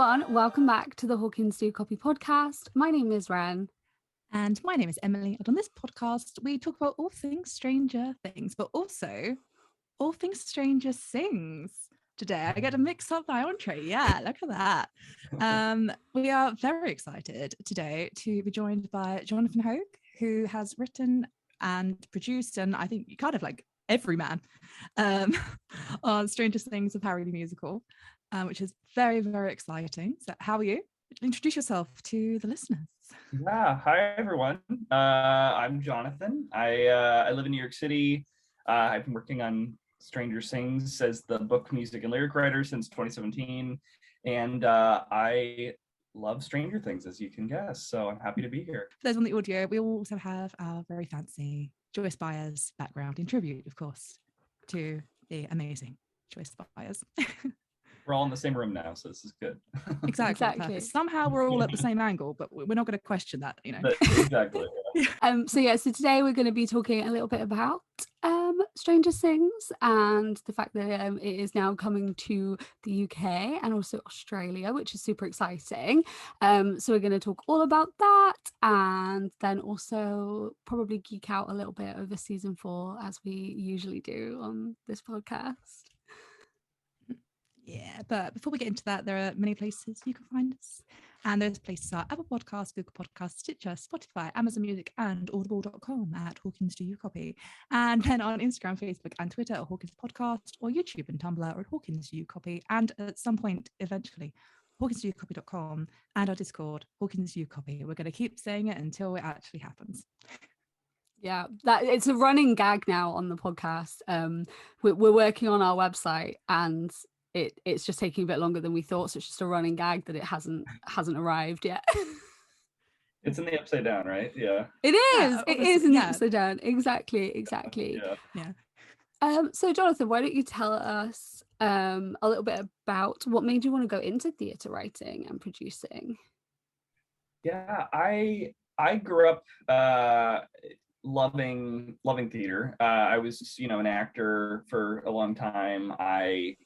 everyone, welcome back to the Hawkins Do Copy podcast. My name is Ren. And my name is Emily. And on this podcast, we talk about all things Stranger Things, but also all things Stranger Sings. Today, I get to mix up my entree. Yeah, look at that. We are very excited today to be joined by Jonathan Hogue, who has written and produced, and I think kind of like every man, on Stranger Things, a Parody Musical, which is very, very exciting. So how are you? Introduce yourself to the listeners. Yeah, hi everyone. I'm Jonathan. I live in New York City. I've been working on Stranger Things as the book, music, and lyric writer since 2017, and I love Stranger Things, as you can guess. So I'm happy to be here. For those on the audio, we also have our very fancy Joyce Byers background in tribute, of course, to the amazing Joyce Byers. We're all in the same room now, so this is good. Exactly. Somehow we're all at the same angle, but we're not going to question that, you know. Exactly. Yeah. So today we're going to be talking a little bit about Stranger Things and the fact that it is now coming to the UK and also Australia, which is super exciting. So we're going to talk all about that, and then also probably geek out a little bit over season 4, as we usually do on this podcast. Yeah, but before we get into that, there are many places you can find us. And those places are Apple Podcasts, Google Podcasts, Stitcher, Spotify, Amazon Music, and audible.com at Hawkins Do You Copy. And then on Instagram, Facebook, and Twitter at Hawkins Podcast, or YouTube and Tumblr at Hawkins Do You Copy. And at some point, eventually, hawkinsdoyoucopy.com, and our Discord, Hawkins Do You Copy. We're going to keep saying it until it actually happens. Yeah, that it's a running gag now on the podcast. We're working on our website, and it's just taking a bit longer than we thought, so it's just a running gag that it hasn't arrived yet. It's in the upside down, right? Yeah. It is in the upside down. Exactly. Yeah. So Jonathan, why don't you tell us a little bit about what made you want to go into theatre writing and producing? Yeah, I grew up loving theater. I was, an actor for a long time. I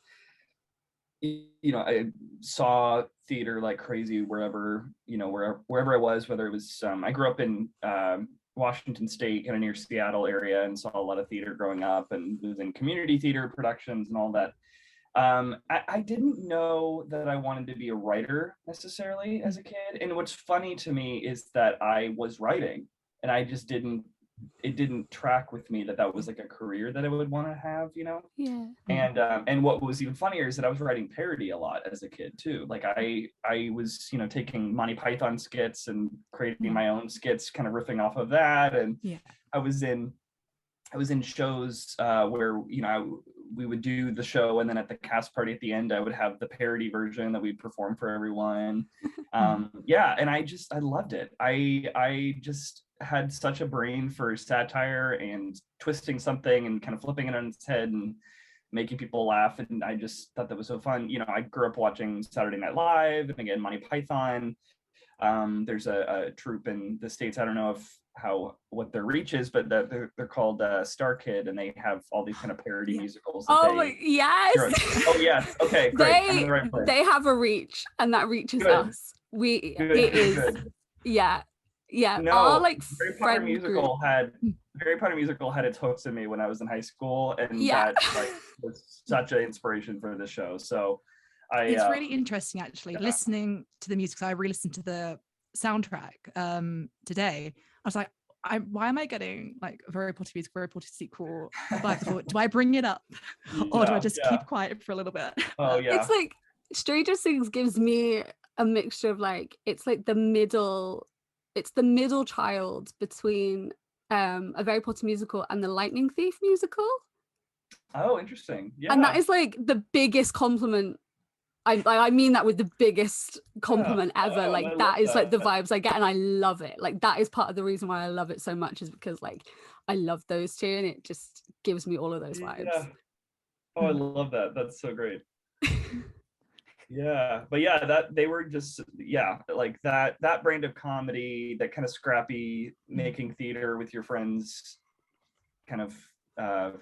saw theater like crazy wherever I was, whether it was, I grew up in Washington State, kind of near Seattle area, and saw a lot of theater growing up and was in community theater productions and all that. I didn't know that I wanted to be a writer necessarily as a kid. And what's funny to me is that I was writing, and I just it didn't track with me that was like a career that I would want to have, Yeah. And what was even funnier is that I was writing parody a lot as a kid too. Like I was, taking Monty Python skits and creating my own skits, kind of riffing off of that. And I was in shows where, we would do the show, and then at the cast party at the end, I would have the parody version that we'd perform for everyone. And I loved it. I just had such a brain for satire and twisting something and kind of flipping it on its head and making people laugh. And I just thought that was so fun. I grew up watching Saturday Night Live, and again, Monty Python. There's a troupe in the States. I don't know what their reach is, but they're called Star Kid, and they have all these kind of parody musicals. Yes. Oh yes. Okay, great. I'm in the right place. They have a reach, and that reaches us. Yeah. No, our Harry Potter musical had its hooks in me when I was in high school, and that was such an inspiration for the show. So it's really interesting actually listening to the music. I re-listened to the soundtrack today. I was like, why am I getting like a Harry Potter music, Harry Potter sequel? Do I bring it up, or do I just keep quiet for a little bit? Oh yeah, it's like Stranger Things gives me a mixture of like, it's like the middle child between a Harry Potter musical and the Lightning Thief musical. Oh, interesting. Yeah, and that is like the biggest compliment. I mean that with the biggest compliment ever. Like that is like the vibes I get, and I love it. Like that is part of the reason why I love it so much, is because like I love those two, and it just gives me all of those vibes. Oh, I love that. That's so great. Yeah, but yeah, that they were just like that brand of comedy, that kind of scrappy making theater with your friends kind of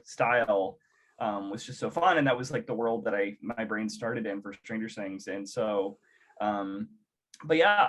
style was just so fun. And that was like the world that my brain started in for Stranger Things. And so But yeah,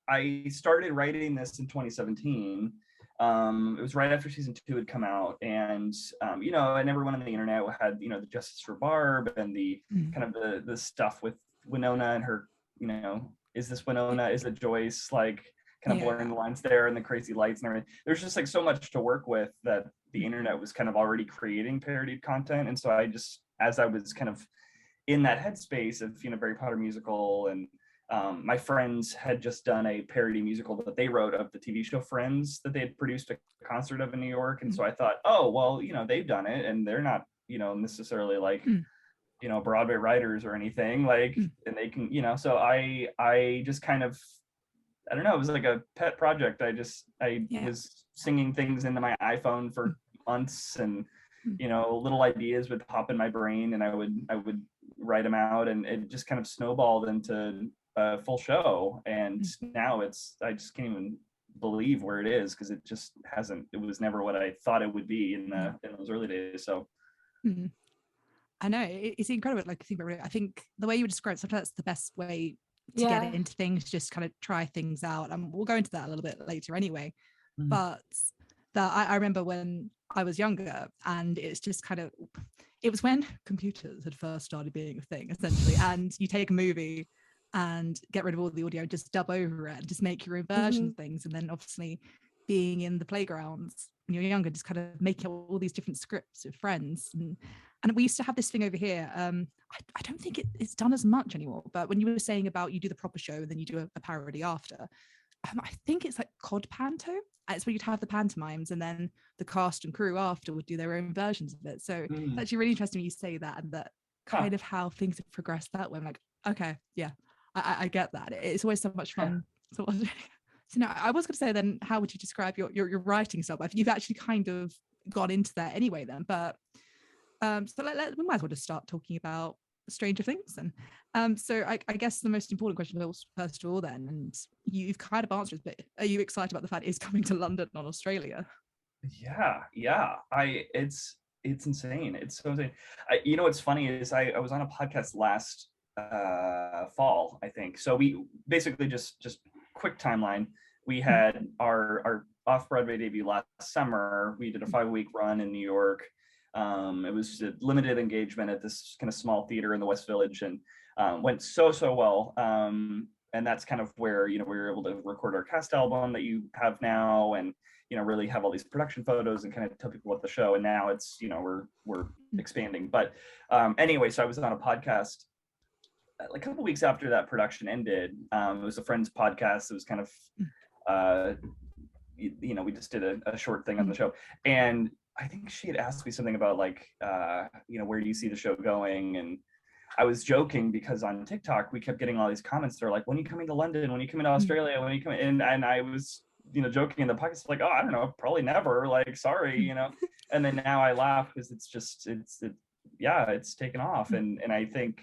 I started writing this in 2017. It was right after season 2 had come out, and you know, and everyone on the internet had, you know, the Justice for Barb and the kind of the stuff with Winona and her, you know, is this Winona, is it Joyce, like kind of blurring the lines there, and the crazy lights and everything. There's just like so much to work with that the internet was kind of already creating parodied content. And so I just, as I was kind of in that headspace of, you know, Parody Musical, and my friends had just done a parody musical that they wrote of the TV show Friends that they had produced a concert of in New York. And so I thought, oh, well, you know, they've done it and they're not, you know, necessarily like, you know, Broadway writers or anything, like, and they can, you know, so I just kind of, I don't know, it was like a pet project. I was singing things into my iPhone for months, and, you know, little ideas would pop in my brain and I would write them out, and it just kind of snowballed into a full show. And now I just can't even believe where it is, because it just hasn't, it was never what I thought it would be in those early days. So I know it's incredible. Like, I think the way you would describe it, sometimes that's the best way to get into things, just kind of try things out, and we'll go into that a little bit later anyway. But that I remember when I was younger, and it's just kind of, it was when computers had first started being a thing, essentially, and you take a movie and get rid of all the audio, just dub over it and just make your own version of things. And then obviously being in the playgrounds when you're younger, just kind of making all these different scripts with friends. And we used to have this thing over here. I don't think it's done as much anymore, but when you were saying about you do the proper show and then you do a parody after, I think it's like Cod Panto. It's where you'd have the pantomimes and then the cast and crew after would do their own versions of it. So it's actually really interesting when you say that, and that kind of how things have progressed that way. I'm like, okay, yeah, I get that. It's always so much fun. So now I was going to say then, how would you describe your writing style? I think you've actually kind of got into that anyway then, but so we might as well just start talking about Stranger Things. And so I guess the most important question first of all then, and you've kind of answered, but are you excited about the fact it's coming to London, not Australia? Yeah. It's insane. It's so insane. You know what's funny is I was on a podcast last fall, I think. So we basically just quick timeline. We had our off-Broadway debut last summer. We did a 5-week run in New York. It was a limited engagement at this kind of small theater in the West Village, and went so well. And that's kind of where, you know, we were able to record our cast album that you have now, and, you know, really have all these production photos and kind of tell people what the show. And now it's, you know, we're expanding. But anyway, so I was on a podcast a couple weeks after that production ended. It was a friend's podcast. It was kind of you know, we just did a short thing on the show, and I think she had asked me something about like, you know, where do you see the show going? And I was joking because on TikTok, we kept getting all these comments. They're like, when are you coming to London? When are you coming to Australia? When are you coming? And I was, you know, joking in the podcast, like, oh, I don't know, probably never, like, sorry, you know? And then now I laugh because it's just, it's taken off. And I think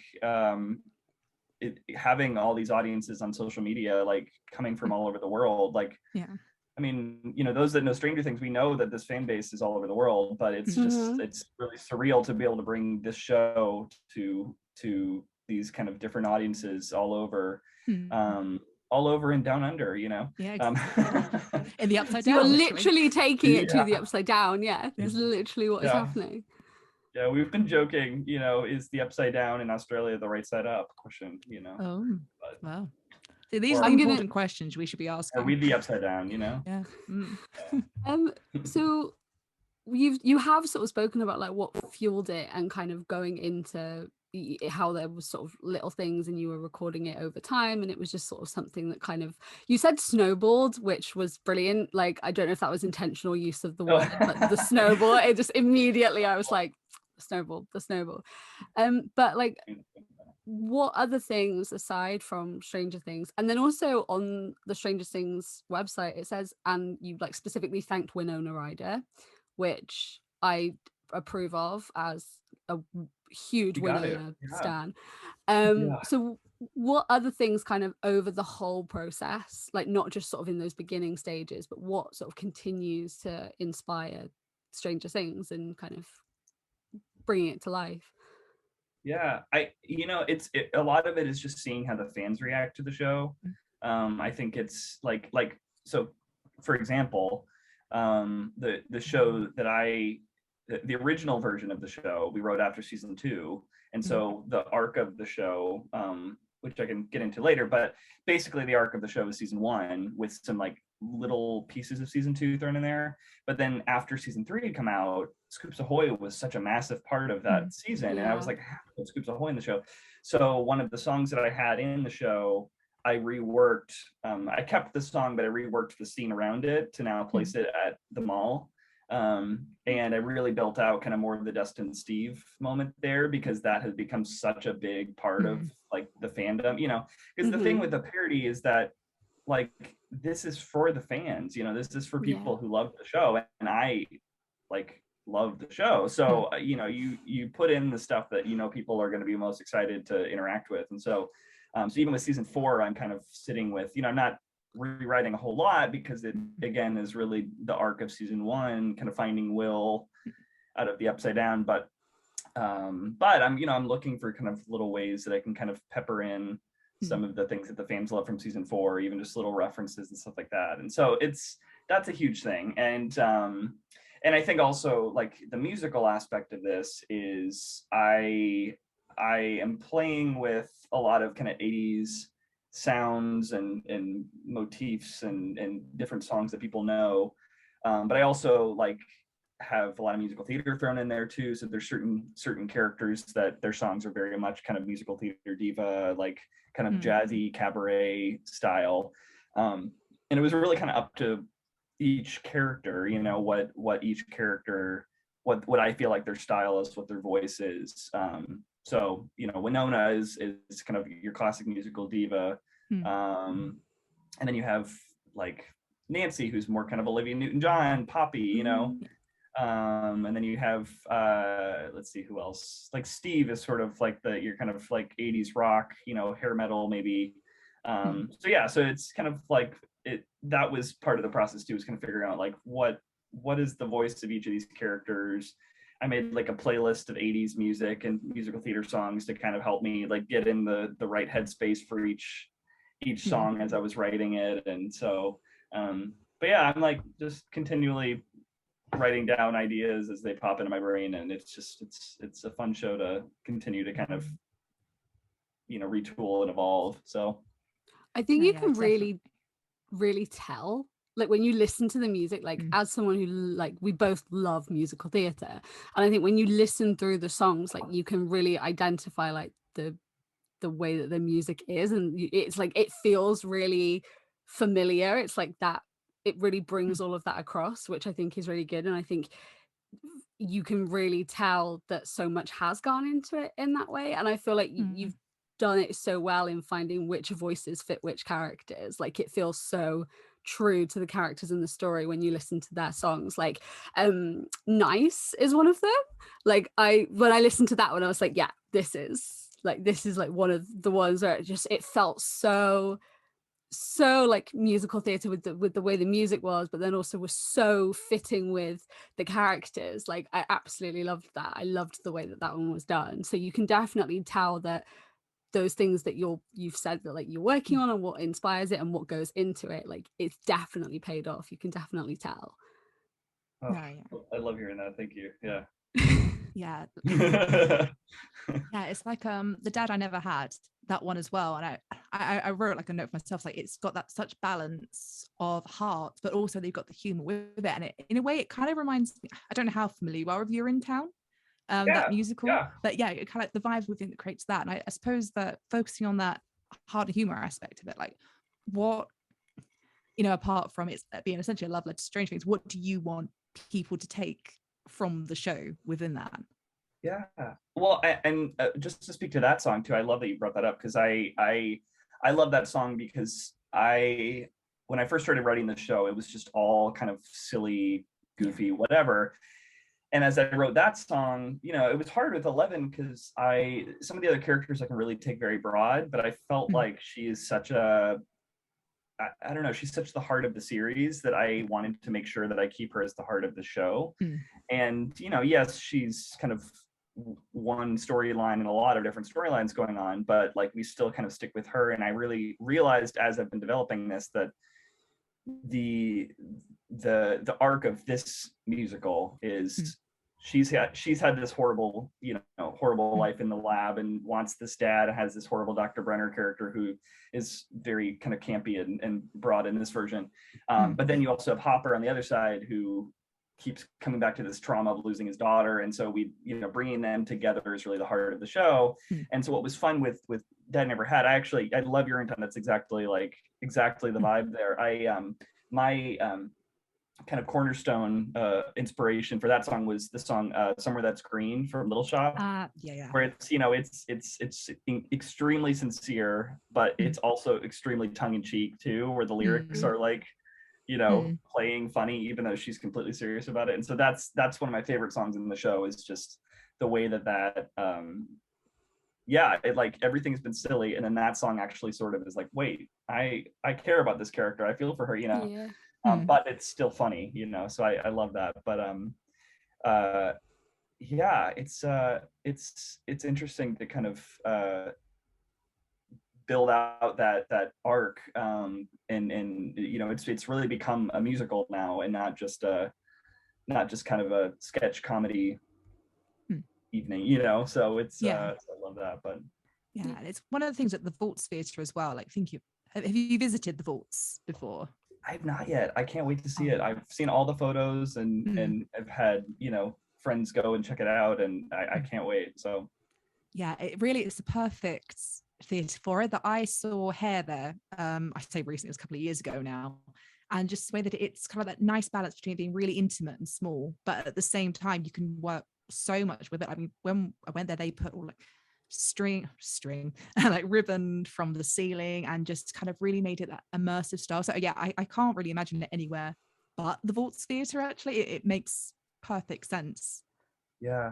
having all these audiences on social media, like coming from all over the world, like, I mean, you know, those that know Stranger Things, we know that this fan base is all over the world, but it's just, it's really surreal to be able to bring this show to these kind of different audiences all over and down under, you know? Yeah, exactly. In the upside down. You're literally taking it to the upside down. Yeah, that's literally what is happening. Yeah, we've been joking, you know, is the upside down in Australia the right side up question, you know? Oh, wow. So these are the important questions we should be asking. Are we the upside down, you know? Yeah. So you have sort of spoken about like what fueled it and kind of going into how there was sort of little things and you were recording it over time, and it was just sort of something that kind of, you said snowballed, which was brilliant. Like, I don't know if that was intentional use of the word, but the snowball, it just immediately I was like, the snowball. But like, what other things aside from Stranger Things, and then also on the Stranger Things website it says, and you like specifically thanked Winona Ryder, which I approve of as a huge Winona stan. So what other things kind of over the whole process, like not just sort of in those beginning stages, but what sort of continues to inspire Stranger Things and kind of bringing it to life? Yeah, a lot of it is just seeing how the fans react to the show. I think it's like so. For example, the show that the original version of the show we wrote after season 2, and so the arc of the show, which I can get into later, but basically the arc of the show is season 1 with some like little pieces of season 2 thrown in there. But then after season 3 had come out, Scoops Ahoy was such a massive part of that season, and I was like, how put Scoops Ahoy in the show? So one of the songs that I had in the show, I reworked. I kept the song, but I reworked the scene around it to now place it at the mall. And I really built out kind of more of the Dustin Steve moment there, because that has become such a big part of like the fandom, because the thing with the parody is that like this is for the fans, this is for people who love the show, and I like love the show. So you put in the stuff that people are going to be most excited to interact with. And so so even with season 4, I'm kind of sitting with, I'm not rewriting a whole lot, because it again is really the arc of season 1, kind of finding Will out of the Upside Down. But I'm I'm looking for kind of little ways that I can kind of pepper in some of the things that the fans love from season 4, even just little references and stuff like that. And so that's a huge thing. And I think also like the musical aspect of this is I am playing with a lot of kind of 80s sounds and motifs and different songs that people know. But I also like have a lot of musical theater thrown in there too. So there's certain characters that their songs are very much kind of musical theater diva, like kind of jazzy cabaret style. And it was really kind of up to each character, what each character, what I feel like their style is, what their voice is. So Winona is kind of your classic musical diva, and then you have like Nancy, who's more kind of Olivia Newton-John, poppy, and then you have let's see who else. Like Steve is sort of like your kind of like 80s rock, hair metal maybe. So it's kind of like that was part of the process too, was kind of figuring out like what is the voice of each of these characters. I made like a playlist of 80s music and musical theater songs to kind of help me like get in the right headspace for each song as I was writing it. And so but yeah, I'm like just continually writing down ideas as they pop into my brain, and it's a fun show to continue to kind of retool and evolve. So I think you can really tell, like when you listen to the music, like as someone who like, we both love musical theater, and I think when you listen through the songs, like you can really identify like the way that the music is, and it's like it feels really familiar. It's like that it really brings all of that across, which I think is really good. And I think you can really tell that so much has gone into it in that way. And I feel like you've done it so well in finding which voices fit which characters. Like it feels so true to the characters in the story when you listen to their songs. Like Nice is one of them. Like when I listened to that one, I was like, yeah, this is like one of the ones where it felt so like musical theater with the way the music was, but then also was so fitting with the characters. Like I absolutely loved that. I loved the way that one was done. So you can definitely tell that those things that you've said that like you're working on and what inspires it and what goes into it, like it's definitely paid off. You can definitely tell. I love hearing that. Thank you. Yeah. Yeah. Yeah, it's like The Dad I Never Had, that one as well. And I wrote like a note for myself, like it's got that such balance of heart, but also they've got the humor with it. And it, in a way, it kind of reminds me, I don't know how familiar you are with You're in Town, that musical, but yeah, it kind of like the vibe within that creates that. And I suppose that focusing on that heart and humor aspect of it, like what, apart from it's being essentially a love letter to Strange Things, what do you want people to take from the show within that? Yeah, well, and just to speak to that song too, I love that you brought that up, because I love that song because when I first started writing the show, it was just all kind of silly, goofy, whatever. And as I wrote that song, it was hard with 11 because some of the other characters I can really take very broad, but I felt like she is such I don't know, she's such the heart of the series that I wanted to make sure that I keep her as the heart of the show. And, yes, she's kind of one storyline and a lot of different storylines going on, but like we still kind of stick with her. And I really realized as I've been developing this that the arc of this musical is she's had this horrible life in the lab and wants this dad, has this horrible Dr. Brenner character who is very kind of campy and broad in this version, but then you also have Hopper on the other side who keeps coming back to this trauma of losing his daughter, and so we bringing them together is really the heart of the show. And so what was fun with Dad Never Had, I love your intent. That's exactly the vibe there. My kind of cornerstone inspiration for that song was the song Somewhere That's Green from Little Shop. Where it's extremely sincere, but it's also extremely tongue-in-cheek too, where the lyrics are like playing funny even though she's completely serious about it. And so that's one of my favorite songs in the show, is just the way that it like everything's been silly, and then that song actually sort of is like, wait, I care about this character, I feel for her, but it's still funny, so I love that. But it's interesting to kind of build out that arc, and it's really become a musical now, and not just kind of a sketch comedy evening, so it's so I love that. But it's one of the things at the Vaults Theatre as well. Like, have you visited the Vaults before? I've not yet. I can't wait to see it. I've seen all the photos and I've had friends go and check it out, and I can't wait. So it really is the perfect theatre for it. That I saw Hair there, I say recently, it was a couple of years ago now, and just the way that it's kind of that nice balance between being really intimate and small, but at the same time you can work so much with it. I mean, when I went there, they put all like string like ribbon from the ceiling, and just kind of really made it that immersive style. So I can't really imagine it anywhere but the Vaults Theatre. Actually, it makes perfect sense. They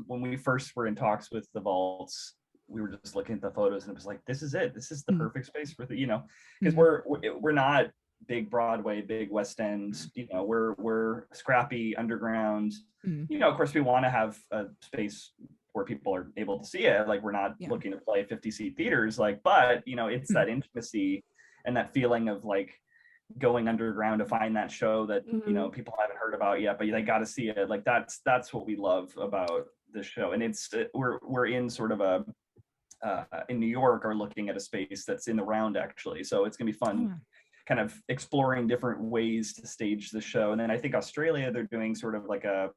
when we first were in talks with the Vaults, we were just looking at the photos and it was like, this is it, this is the perfect space for the because we're not big Broadway, big West End, we're scrappy underground. Of course we want to have a space where people are able to see it, like we're not looking to play 50-seat theaters, like, but it's that intimacy and that feeling of like going underground to find that show that people haven't heard about yet, but they got to see it. Like that's what we love about this show. And we're in sort of a in New York are looking at a space that's in the Round actually, so it's gonna be fun kind of exploring different ways to stage the show. And then I think Australia, they're doing sort of like a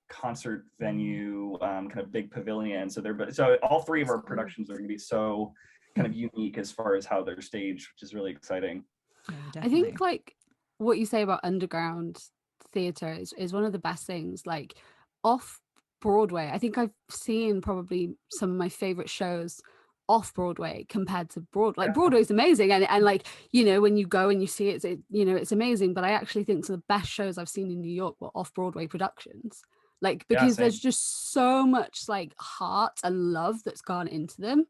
concert venue, kind of big pavilion. So all three of our productions are going to be so kind of unique as far as how they're staged, which is really exciting. I think like what you say about underground theatre is one of the best things. Like off Broadway, I think I've seen probably some of my favorite shows off Broadway compared to Broadway. Like Broadway's amazing, and like when you go and you see it, it's amazing, but I actually think some of the best shows I've seen in New York were off Broadway productions, like because there's just so much like heart and love that's gone into them,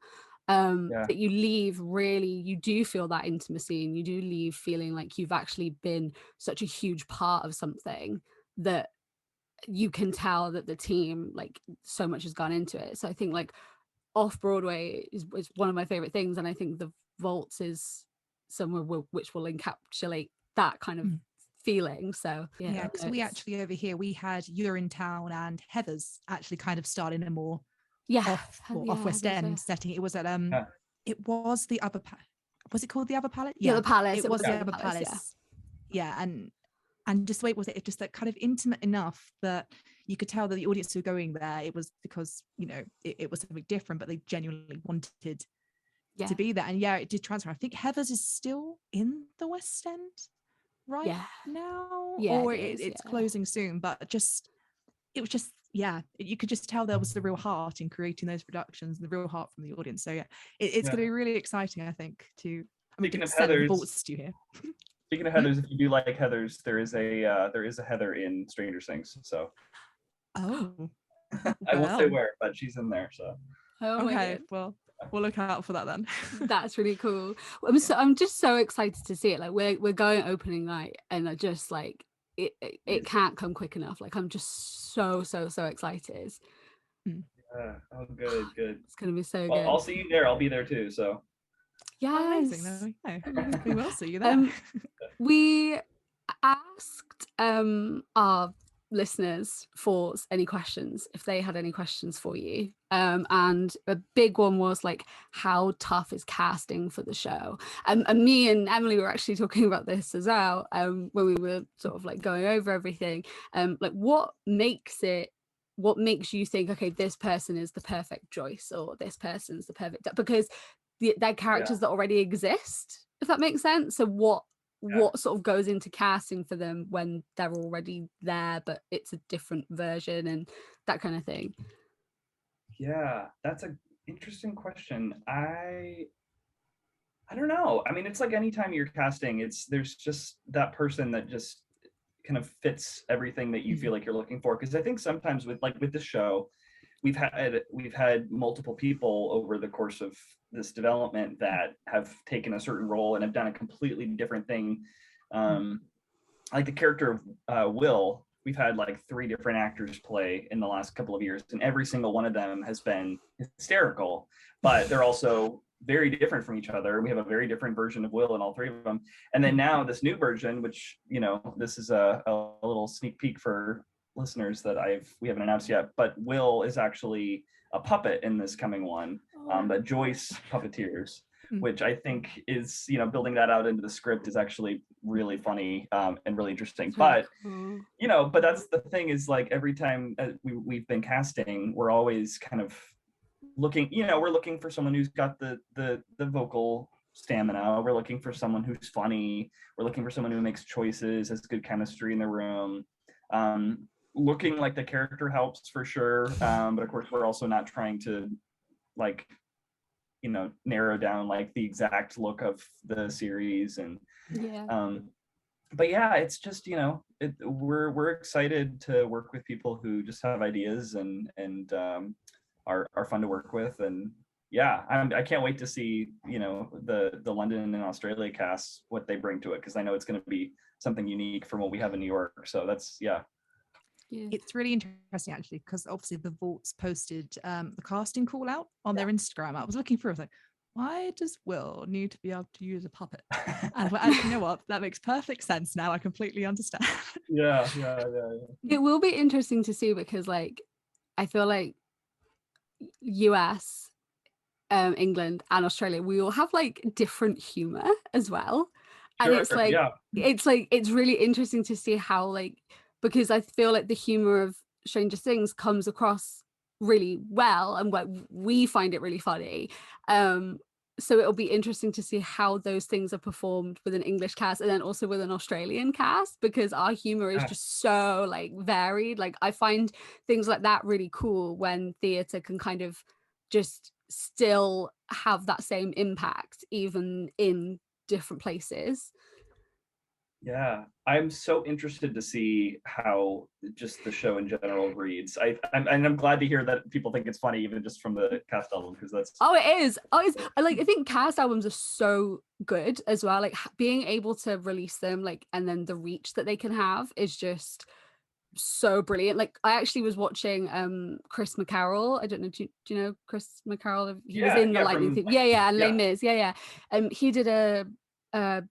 that you do feel that intimacy, and you do leave feeling like you've actually been such a huge part of something, that you can tell that the team, like, so much has gone into it. So I think like off Broadway is one of my favorite things, and I think the Vaults is somewhere which will encapsulate that kind of feeling. So because we actually over here we had You're in Town and Heathers actually kind of started in a more off West End setting. It was at it was the other was it called the Other Palace? The Palace. It was the Other Palace. And just the way it just that kind of intimate enough that you could tell that the audience who were going there, it was because it was something different, but they genuinely wanted to be there. And it did transfer. I think Heathers is still in the West End now, or it's closing soon, but it was just you could just tell there was the real heart in creating those productions, and the real heart from the audience. So it's going to be really exciting, I think, to speaking of Heathers, Vaults to hear. Speaking of Heathers, if you do like Heathers, there is a Heather in Stranger Things. So I won't say where, but she's in there. So okay, well, we'll look out for that then. That's really cool. I'm just so excited to see it. Like we're going opening night, and I just like it can't come quick enough. Like I'm just so excited. Yeah. Oh, good. It's gonna be so Well, good. I'll see you there. I'll be there too. So yes. Amazing. We will see you there. We asked our listeners for any questions, if they had any questions for you, and a big one was like, how tough is casting for the show? And me and Emily were actually talking about this as well, when we were sort of like going over everything, like what makes you think, okay, this person is the perfect choice, or this person's the perfect, because they're characters that already exist, if that makes sense. So what sort of goes into casting for them when they're already there, but it's a different version and that kind of thing? Yeah, that's an interesting question. I don't know. I mean, it's like anytime you're casting, there's just that person that just kind of fits everything that you feel like you're looking for. Because I think sometimes with this show, we've had multiple people over the course of this development that have taken a certain role and have done a completely different thing. Like the character of Will, we've had like 3 different actors play in the last couple of years, and every single one of them has been hysterical, but they're also very different from each other. We have a very different version of Will in all 3 of them. And then now this new version, which, this is a little sneak peek for listeners that we haven't announced yet, but Will is actually a puppet in this coming one, that Joyce puppeteers, which I think is, building that out into the script is actually really funny, and really interesting. But but that's the thing, is like every time we've been casting, we're always kind of looking, we're looking for someone who's got the vocal stamina. We're looking for someone who's funny. We're looking for someone who makes choices, has good chemistry in the room. Looking like the character helps for sure. But of course, we're also not trying to like, narrow down like the exact look of the series. And but yeah, it's just, we're excited to work with people who just have ideas and are fun to work with. And yeah, I can't wait to see, the London and Australia casts, what they bring to it, because I know it's going to be something unique from what we have in New York. So that's It's really interesting actually, because obviously the Vaults posted the casting call out on their Instagram. I was looking through, I was like, why does Will need to be able to use a puppet? And you know what, that makes perfect sense now. I completely understand. Yeah. It will be interesting to see, because like I feel like US, England and Australia, we all have like different humor as well. And it's like it's really interesting to see how, like, because I feel like the humor of Stranger Things comes across really well, and what we find it really funny. So it'll be interesting to see how those things are performed with an English cast and then also with an Australian cast, because our humor is just so like varied. Like I find things like that really cool, when theatre can kind of just still have that same impact even in different places. Yeah, I'm so interested to see how just the show in general reads. I'm glad to hear that people think it's funny, even just from the cast album, because that's it is. I think cast albums are so good as well. Like being able to release them, like, and then the reach that they can have is just so brilliant. Like I actually was watching Chris McCarroll. I don't know, do you know Chris McCarroll? He was in the Lightning Thief. And Les Mis. He did a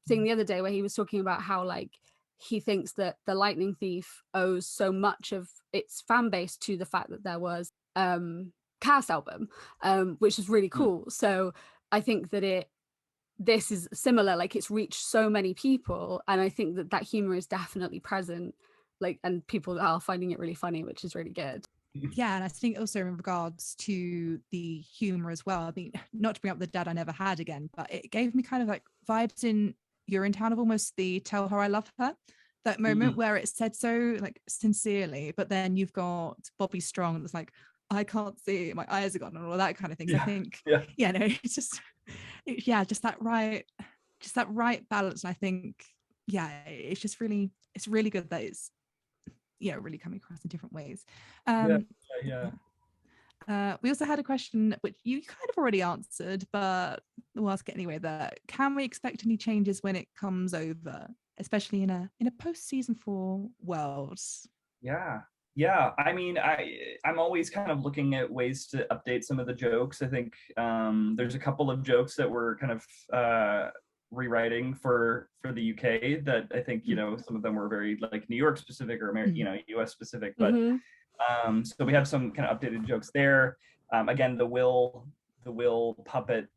thing the other day where he was talking about how like he thinks that the Lightning Thief owes so much of its fan base to the fact that there was cast album, which is really cool. So I think that this is similar, like it's reached so many people, and I think that humor is definitely present, like, and people are finding it really funny, which is really good. Yeah, and I think also in regards to the humor as well, I mean, not to bring up the Dad I Never Had again, but it gave me kind of like vibes in Urinetown of almost the Tell Her I Love Her, that moment where it's said so like sincerely, but then you've got Bobby Strong that's like, I can't see, my eyes are gone, and all that kind of things. I think it's just just that right balance. And I think it's really good that it's really coming across in different ways. We also had a question which you kind of already answered, but we'll ask it anyway. That can we expect any changes when it comes over, especially in a post season 4 world? Yeah. I mean, I'm always kind of looking at ways to update some of the jokes. I think there's a couple of jokes that we're kind of rewriting for the UK that I think, some of them were very like New York specific or US specific, but so we have some kind of updated jokes there. Again, the Will puppet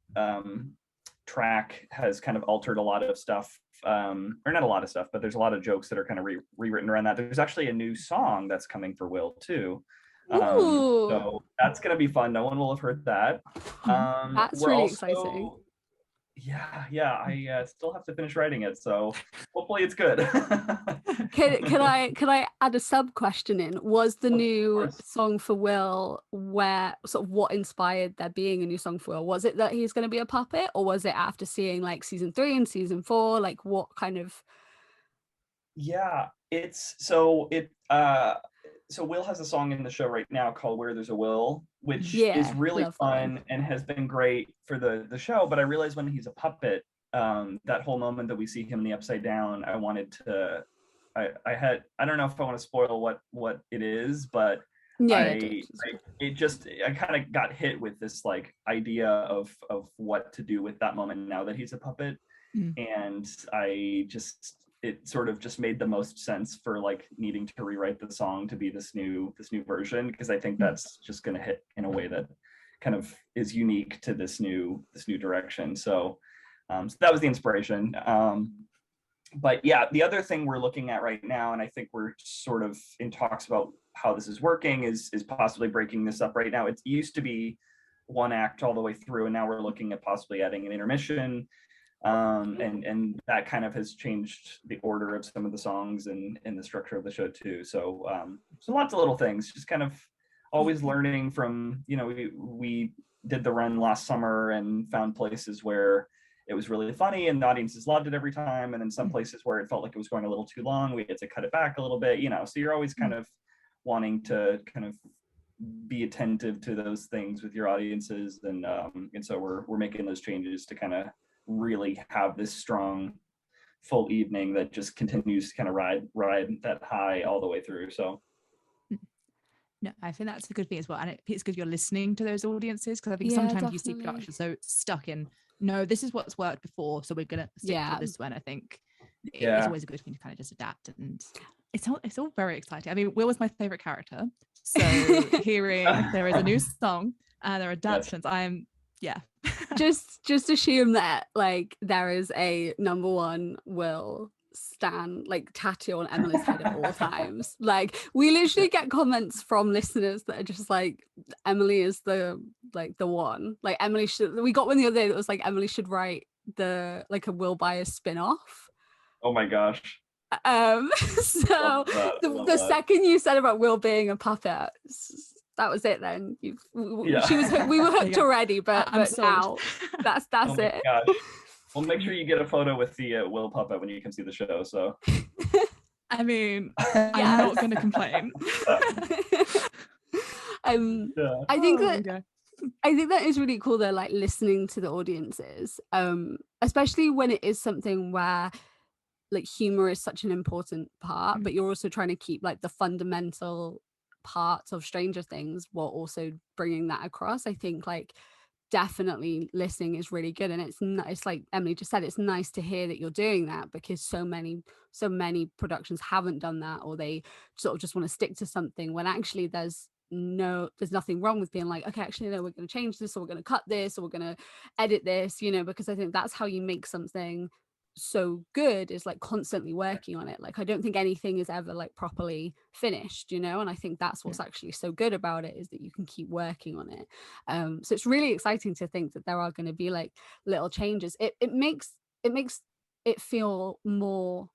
track has kind of altered a lot of stuff, or not a lot of stuff, but there's a lot of jokes that are kind of rewritten around that. There's actually a new song that's coming for Will too. So that's going to be fun. No one will have heard that. That's really exciting. Yeah. I still have to finish writing it, so hopefully it's good. Can I add a sub question in? Was the new song for Will where sort of what inspired there being a new song for Will? Was it that he's going to be a puppet, or was it after seeing like season 3 and season 4? Like what kind of? Yeah, so Will has a song in the show right now called Where There's a Will, which is really fun and has been great for the show. But I realized when he's a puppet, that whole moment that we see him in the Upside Down, I wanted to, I don't know if I want to spoil what it is, but I kind of got hit with this like idea of what to do with that moment now that he's a puppet. And it sort of just made the most sense for like needing to rewrite the song to be this new version, because I think that's just going to hit in a way that kind of is unique to this new direction. So that was the inspiration. But yeah, the other thing we're looking at right now, and I think we're sort of in talks about how this is working, is possibly breaking this up right now. It used to be one act all the way through, and now we're looking at possibly adding an intermission. And that kind of has changed the order of some of the songs and the structure of the show too. So lots of little things, just kind of always learning from, we did the run last summer and found places where it was really funny and the audiences loved it every time, and then some places where it felt like it was going a little too long, we had to cut it back a little bit, so you're always kind of wanting to kind of be attentive to those things with your audiences, and so we're making those changes to kind of really have this strong full evening that just continues to kind of ride that high all the way through. So no, I think that's a good thing as well, and it's good you're listening to those audiences, because I think sometimes you see production so stuck in, no, this is what's worked before, so we're gonna stick to this one. I think it's always a good thing to kind of just adapt, and it's all very exciting. I mean, Will was my favorite character, so hearing there is a new song and there are adaptations, just assume that like there is a number one Will stan like tattoo on Emily's head at all times. Like we literally get comments from listeners that are just like, Emily is the one. Like Emily should, we got one the other day that was like, Emily should write a Will Byers spin-off. Oh my gosh. So the second you said about Will being a puppet, that was it then. We were hooked already, but now that's it. Gosh. Well, make sure you get a photo with the Will puppet when you can see the show. So I mean, I'm not going to complain. I think that is really cool though, like listening to the audiences, especially when it is something where like humor is such an important part, but you're also trying to keep like the fundamental parts of Stranger Things while also bringing that across. I think like definitely listening is really good, and it's like Emily just said, it's nice to hear that you're doing that, because so many productions haven't done that, or they sort of just want to stick to something when actually there's nothing wrong with being like, okay, actually no, we're going to change this, or we're going to cut this, or we're going to edit this, because I think that's how you make something so good, is like constantly working on it. Like I don't think anything is ever like properly finished, and I think that's what's actually so good about it, is that you can keep working on it. So it's really exciting to think that there are going to be like little changes. It makes it feel more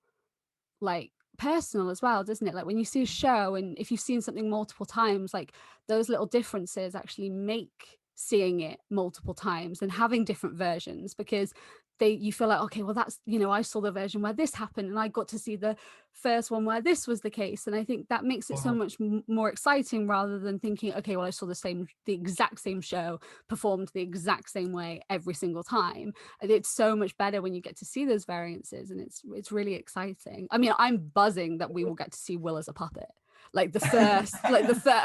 like personal as well, doesn't it? Like when you see a show, and if you've seen something multiple times, like those little differences actually make seeing it multiple times and having different versions, because you feel like, okay, well, that's, I saw the version where this happened, and I got to see the first one where this was the case. And I think that makes it so much more exciting, rather than thinking, okay, well, I saw the exact same show performed the exact same way every single time. And it's so much better when you get to see those variances, and it's really exciting. I mean, I'm buzzing that we will get to see Will as a puppet. Like the first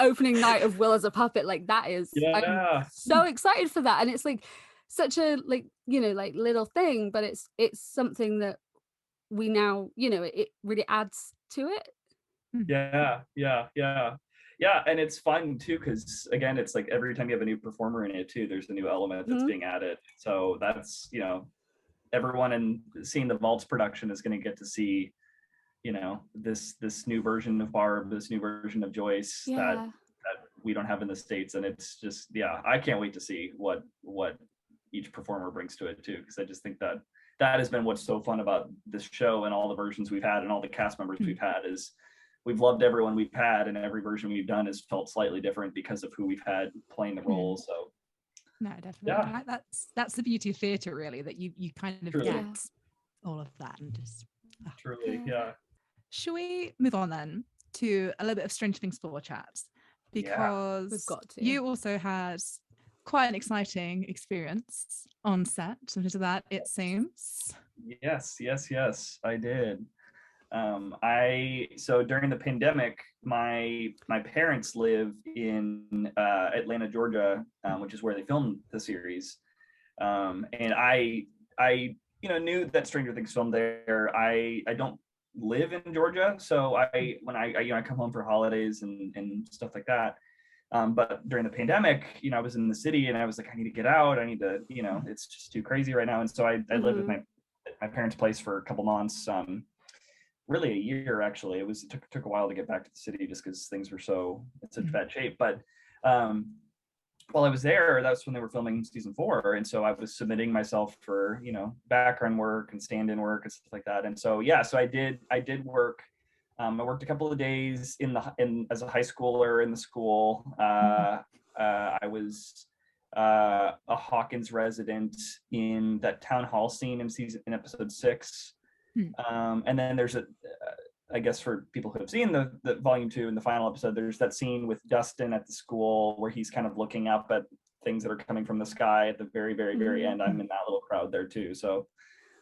opening night of Will as a puppet, like that is, I'm so excited for that. And it's like such a little thing, but it's something that we now, it really adds to it. Yeah, and it's fun too, because again, it's like every time you have a new performer in it too, there's a new element that's being added. So that's, everyone in seeing the Vaults production is going to get to see, this new version of Barb, this new version of Joyce that we don't have in the States. And it's just, I can't wait to see what each performer brings to it too, because I just think that has been what's so fun about this show, and all the versions we've had and all the cast members we've had, is we've loved everyone we've had, and every version we've done has felt slightly different because of who we've had playing the roles. So no, definitely. That's the beauty of theatre, really, that you kind of get all of that, and just truly. Shall we move on then to a little bit of Stranger Things 4 chat? Because we've got to. You also had quite an exciting experience on set, something to that, it seems. Yes, I did. So during the pandemic, my parents live in Atlanta, Georgia, which is where they filmed the series. And I knew that Stranger Things filmed there. I don't live in Georgia, so when I come home for holidays and stuff like that. But during the pandemic, I was in the city, and I was like, I need to get out. I need to, it's just too crazy right now. And so I lived with my parents' place for a couple months. Really a year, actually. It took a while to get back to the city, just because things were in such bad shape. But while I was there, that's when they were filming season 4, and so I was submitting myself for background work and stand-in work and stuff like that. And so so I did work. I worked a couple of days as a high schooler in the school. I was a Hawkins resident in that town hall scene in episode 6. And then there's I guess for people who have seen the volume 2 in the final episode, there's that scene with Dustin at the school where he's kind of looking up at things that are coming from the sky at the very, very, very end. I'm in that little crowd there too. So,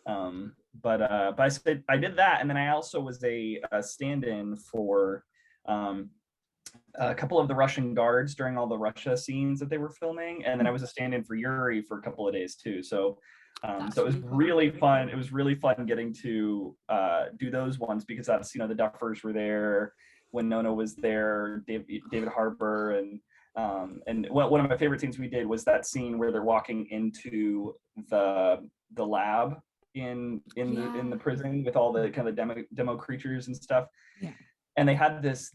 but I did that, and then I also was a stand-in for a couple of the Russian guards during all the Russia scenes that they were filming, and then I was a stand-in for Yuri for a couple of days too. So it was really fun. It was really fun getting to do those ones, because that's, the Duffers were there, Winona was there, David Harbour, and one of my favorite scenes we did was that scene where they're walking into the lab in the prison with all the kind of demo creatures and stuff. Yeah. And they had this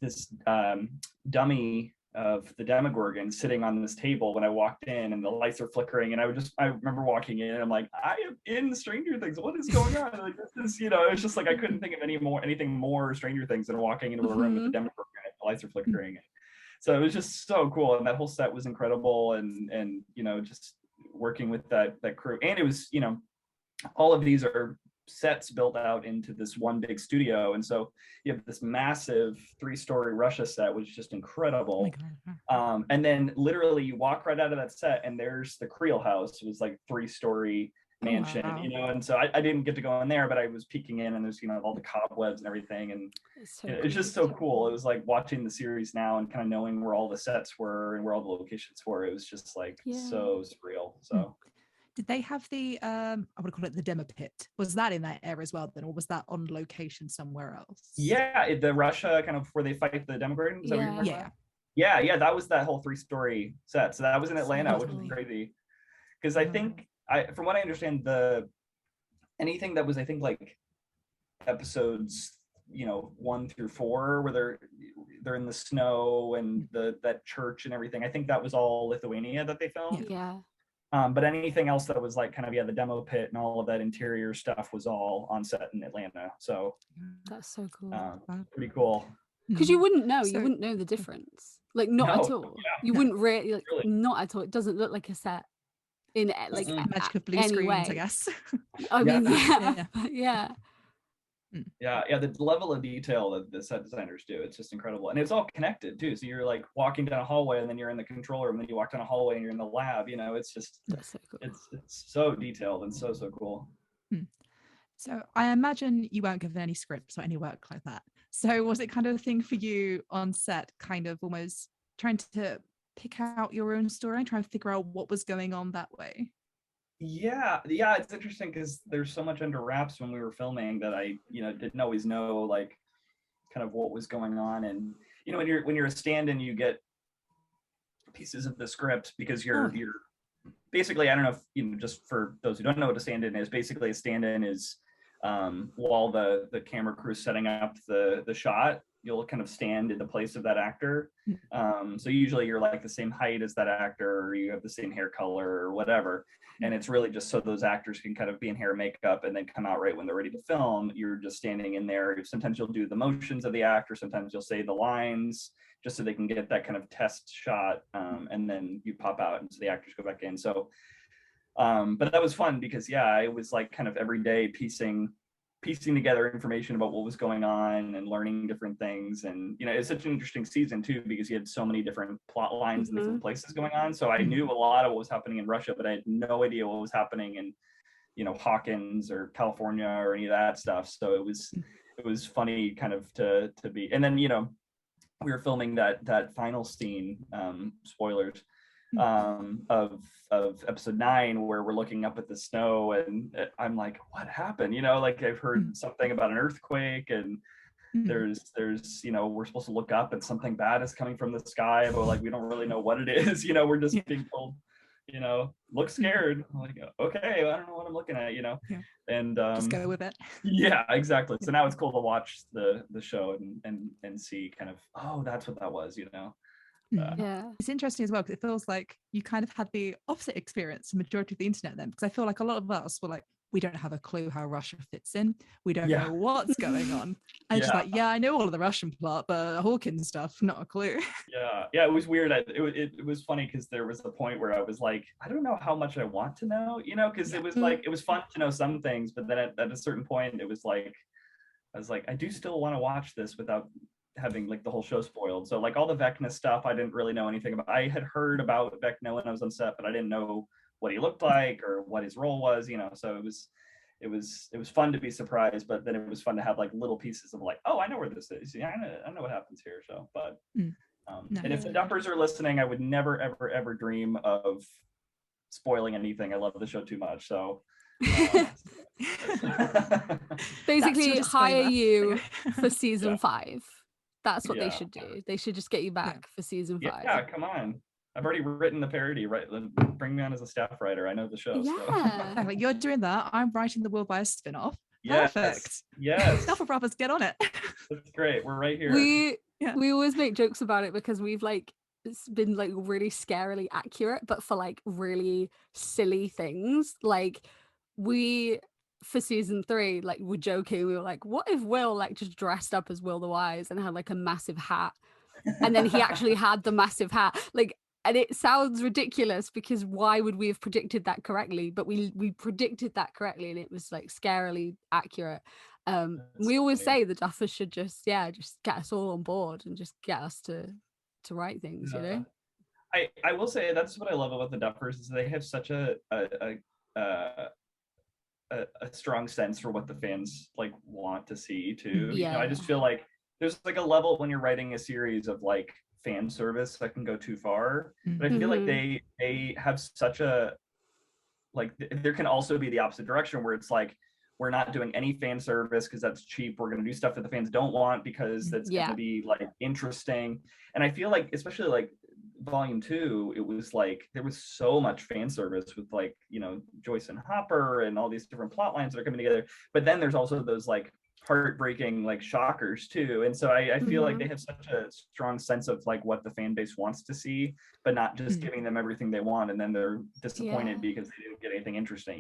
dummy of the Demogorgon sitting on this table when I walked in, and the lights are flickering, and I remember walking in, and I'm like, I am in Stranger Things. What is going on? Like, this is, it's just like I couldn't think of anything more Stranger Things than walking into a room with the Demogorgon and the lights are flickering. So it was just so cool, and that whole set was incredible, and just working with that crew. And it was, all of these are sets built out into this one big studio, and so you have this massive 3-story Russia set, which is just incredible. And then literally you walk right out of that set, and there's the Creel house. It was like 3-story mansion. And so I didn't get to go in there, but I was peeking in, and there's all the cobwebs and everything, and it's just so cool. It was like watching the series now and kind of knowing where all the sets were and where all the locations were. It was just like so surreal. So did they have the I would call it the demo pit? Was that in that area as well then, or was that on location somewhere else? Yeah, the Russia kind of where they fight the Demogorgon. Yeah, that was that whole 3-story set. So that was in Atlanta, which is crazy. Because I think from what I understand, anything that was, I think, like episodes 1 through 4, where they're in the snow and that church and everything, I think that was all Lithuania that they filmed. Yeah. But anything else that was like kind of the demo pit and all of that interior stuff was all on set in Atlanta. So that's so cool. Pretty cool. Because you wouldn't know the difference. Like not at all. You wouldn't really, not at all. It doesn't look like a set. in like magic of blue any screens, I way. guess. I mean, Yeah. yeah. Yeah, the level of detail that the set designers do, it's just incredible. And it's all connected too. So you're like walking down a hallway and then you're in the control room, and then you walk down a hallway and you're in the lab, you know, it's just, That's so cool. it's so detailed and so cool. So I imagine you weren't given any scripts or any work like that. So was it kind of a thing for you on set, kind of almost trying to pick out your own story and try and figure out what was going on that way? Yeah, it's interesting because there's so much under wraps when we were filming that I, didn't always know like kind of what was going on. And when you're a stand-in, you get pieces of the script because you're basically, I don't know if just for those who don't know what a stand-in is, basically a stand-in is while the camera crew is setting up the shot, you'll kind of stand in the place of that actor. So usually you're like the same height as that actor, or you have the same hair color or whatever. And it's really just so those actors can kind of be in hair and makeup and then come out right when they're ready to film. You're just standing in there. Sometimes you'll do the motions of the actor. Sometimes you'll say the lines just so they can get that kind of test shot. And then you pop out and so the actors go back in. So, but that was fun because I was like kind of every day piecing together information about what was going on and learning different things. And it's such an interesting season too because you had so many different plot lines and different places going on. So I knew a lot of what was happening in Russia, but I had no idea what was happening in Hawkins or California or any of that stuff. So it was funny kind of to be. And then we were filming that final scene, spoilers, of episode 9 where we're looking up at the snow and I'm like, what happened? Like I've heard something about an earthquake and there's we're supposed to look up and something bad is coming from the sky, but like we don't really know what it is. We're just being told, look scared. I'm like, okay, I don't know what I'm looking at, and just go with it. Yeah, exactly. So now it's cool to watch the show and see kind of, oh, that's what that was. It's interesting as well because it feels like you kind of had the opposite experience the majority of the internet then, because I feel like a lot of us were like, we don't have a clue how Russia fits in, we don't know what's going on, and it's just like, I know all of the Russian plot, but Hawkins stuff, not a clue. It was weird. It was funny because there was a point where I was like, I don't know how much I want to know, because it was like, it was fun to know some things, but then at a certain point it was like, I was like, I do still want to watch this without having like the whole show spoiled. So like all the Vecna stuff I didn't really know anything about. I had heard about Vecna when I was on set, but I didn't know what he looked like or what his role was, so it was fun to be surprised, but then it was fun to have like little pieces of like, oh, I know where this is, I know what happens here. So but and if the Duffers are listening, I would never ever dream of spoiling anything. I love the show too much. So basically hire you for season 5. That's what they should do. They should just get you back for season 5. Yeah, come on. I've already written the parody, right? Bring me on as a staff writer. I know the show. Yeah. So. You're doing that. I'm writing the Will Bias spin-off. Yes. Perfect. Yes. Duffer Brothers, get on it. That's great. We're right here. We always make jokes about it because we've like, it's been like really scarily accurate, but for like really silly things. Like for season 3, like we're joking, we were like, what if Will like just dressed up as Will the Wise and had like a massive hat, and then he actually had the massive hat, like, and it sounds ridiculous because why would we have predicted that correctly, but we predicted that correctly and it was like scarily accurate. We always say the Duffers should just get us all on board and just get us to write things. I will say that's what I love about the Duffers is they have such a strong sense for what the fans like want to see too. I just feel like there's like a level when you're writing a series of like fan service that can go too far, but I feel like they have such a like there can also be the opposite direction where it's like, we're not doing any fan service because that's cheap, we're going to do stuff that the fans don't want because that's going to be like interesting. And I feel like especially like volume 2, it was like there was so much fan service with like Joyce and Hopper and all these different plot lines that are coming together, but then there's also those like heartbreaking like shockers too. And so I feel like they have such a strong sense of like what the fan base wants to see, but not just giving them everything they want and then they're disappointed because they didn't get anything interesting.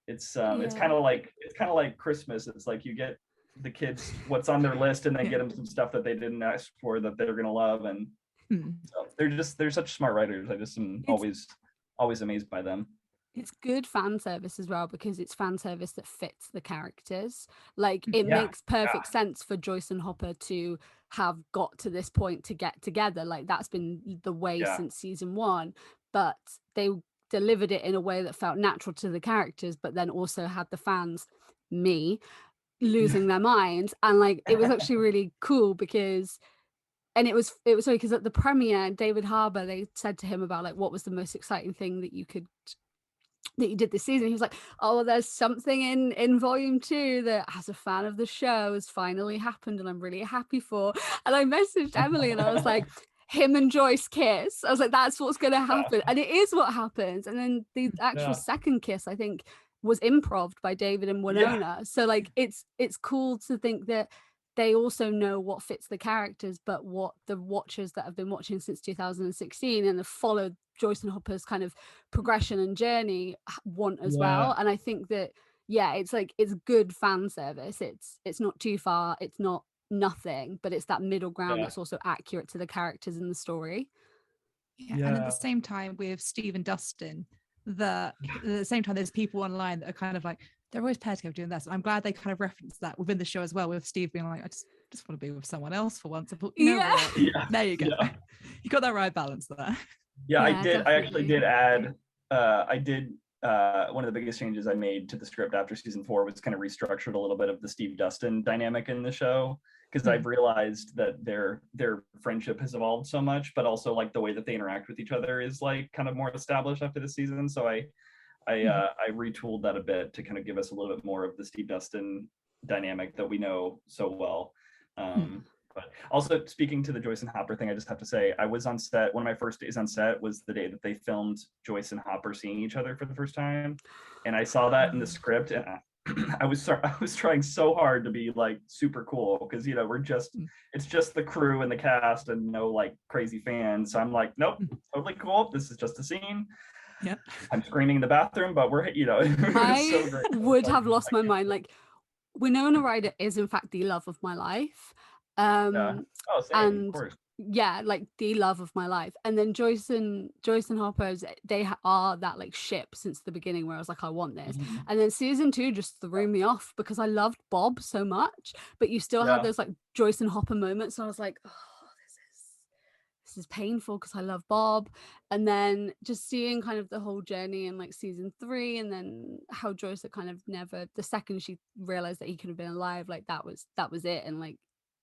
It's kind of like Christmas. It's like you get the kids what's on their list and then get them some stuff that they didn't ask for that they're gonna love. And so they're such smart writers. I just am always always amazed by them. It's good fan service as well, because it's fan service that fits the characters. Like, it Yeah, makes perfect sense for Joyce and Hopper to have got to this point to get together. Like, that's been the way since season 1, but they delivered it in a way that felt natural to the characters, but then also had the fans, me, losing their minds. And like, it was actually really cool because, and it was sorry, because at the premiere, David Harbour, they said to him about like, what was the most exciting thing that you did this season. He was like, oh, there's something in volume 2 that, as a fan of the show, has finally happened and I'm really happy for. And I messaged Emily and I was like, him and Joyce kiss. I was like, that's what's going to happen. And it is what happens. And then the actual second kiss, I think, was improv by David and Winona. So like, it's cool to think that they also know what fits the characters, but what the watchers that have been watching since 2016 and have followed Joyce and Hopper's kind of progression and journey want as well. And I think that, it's like, it's good fan service. It's not too far, it's not nothing, but it's that middle ground that's also accurate to the characters in the story. And at the same time with Steve and Dustin, at the same time there's people online that are kind of like, they're always paired together doing this, and I'm glad they kind of referenced that within the show as well, with Steve being like, I just want to be with someone else for once. I thought, you know what? There you go. You got that right balance there. I did. Definitely. I actually did add. One of the biggest changes I made to the script after season 4 was kind of restructured a little bit of the Steve Dustin dynamic in the show, because I've realized that their friendship has evolved so much, but also like the way that they interact with each other is like kind of more established after the season. So I retooled that a bit to kind of give us a little bit more of the Steve Dustin dynamic that we know so well. But also, speaking to the Joyce and Hopper thing, I just have to say, I was on set. One of my first days on set was the day that they filmed Joyce and Hopper seeing each other for the first time, and I saw that in the script, and I was trying so hard to be like super cool, because it's just the crew and the cast and no like crazy fans. So I'm like, nope, totally cool. This is just a scene. Yep. I'm screaming in the bathroom, but we're I so great. would have lost my mind. Like, Winona Ryder is in fact the love of my life. Same, and of course. like the love of my life. And then Joyce and Hopper, they are that like ship since the beginning, where I was like, I want this. And then season 2 just threw me off because I loved Bob so much, but you still have those like Joyce and Hopper moments, and I was like, oh, this is painful because I love Bob. And then just seeing kind of the whole journey in like season 3, and then how Joyce had kind of never, the second she realized that he could have been alive, like that was it. And like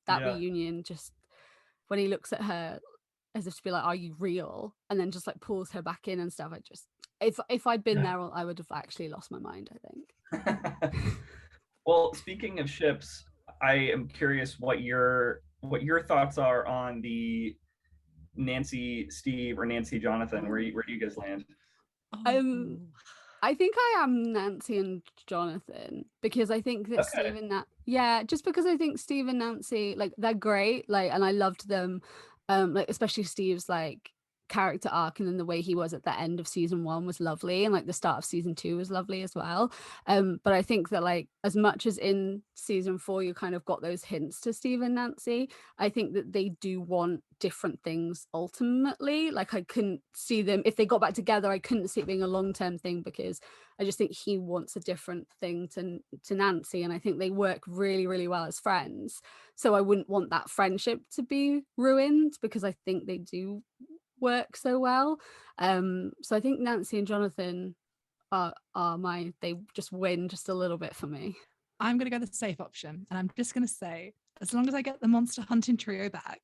that reunion, just when he looks at her as if to be like, are you real? And then just like pulls her back in and stuff. I just, if I'd been there, I would have actually lost my mind, I think. Well, speaking of ships, I am curious what your thoughts are on the Nancy Steve or Nancy Jonathan. Where do you guys land? I think I am Nancy and Jonathan, because I think that Steve and just because I think Steve and Nancy, like, they're great, like, and I loved them, like especially Steve's like character arc, and then the way he was at the end of season 1 was lovely, and like the start of season 2 was lovely as well. But I think that like, as much as in season 4 you kind of got those hints to Steve and Nancy, I think that they do want different things ultimately. Like, I couldn't see them, if they got back together, I couldn't see it being a long-term thing, because I just think he wants a different thing to Nancy, and I think they work really, really well as friends. So I wouldn't want that friendship to be ruined, because I think they do work so well. So I think Nancy and Jonathan are they just win just a little bit for me. I'm gonna go the safe option, and I'm just gonna say, as long as I get the monster hunting trio back,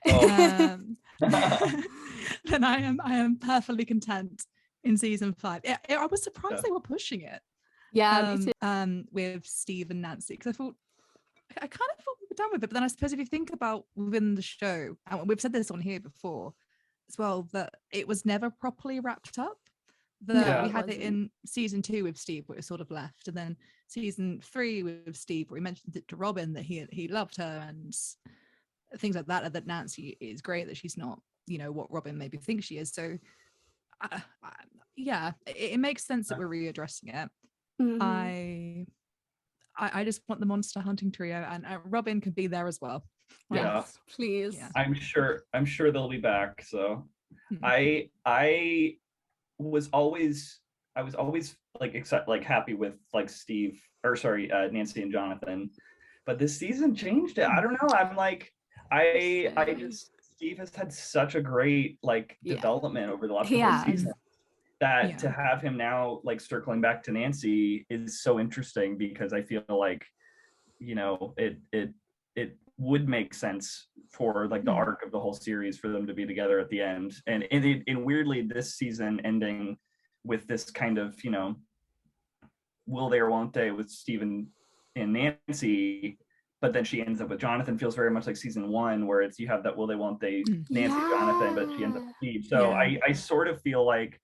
then I am perfectly content in season 5. I was surprised they were pushing it. With Steve and Nancy, because I kind of thought we were done with it, but then I suppose if you think about within the show, and we've said this on here before as well, that it was never properly wrapped up. We had it in season 2 with Steve, where it was sort of left, and then season 3 with Steve, where he mentioned it to Robin that he loved her and things like that, and that Nancy is great, that she's not, what Robin maybe thinks she is. So it makes sense that we're readdressing it. I just want the monster hunting trio, and Robin could be there as well. Yes, please. I'm sure they'll be back. So I was always like happy with like Nancy and Jonathan, but this season changed it. I don't know. I'm like, I just Steve has had such a great like development over the last couple of seasons that to have him now like circling back to Nancy is so interesting, because I feel like, you know, it would make sense for like the arc of the whole series for them to be together at the end, and weirdly this season ending with this kind of, you know, will they or won't they with Stephen and Nancy, but then she ends up with Jonathan, feels very much like season 1, where it's you have that will they won't they Nancy Jonathan, but she ends up with Steve. So I sort of feel like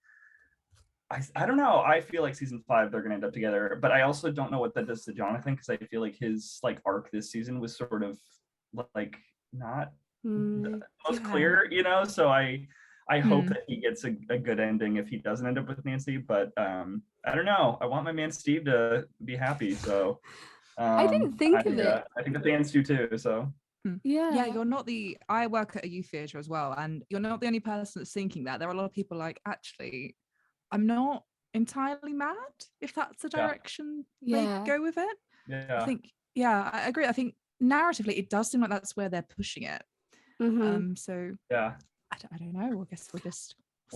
I don't know. I feel like season 5 they're gonna end up together, but I also don't know what that does to Jonathan, because I feel like his like arc this season was sort of like not the most clear, you know. So I hope that he gets a good ending if he doesn't end up with Nancy, but I don't know. I want my man Steve to be happy, so I didn't think of it. I think the fans do too. So yeah, you're not the. I work at a youth theatre as well, and you're not the only person that's thinking that. There are a lot of people like, actually, I'm not entirely mad if that's the direction they go with it. I think, I agree. I think narratively, it does seem like that's where they're pushing it. So I don't know. I guess we'll just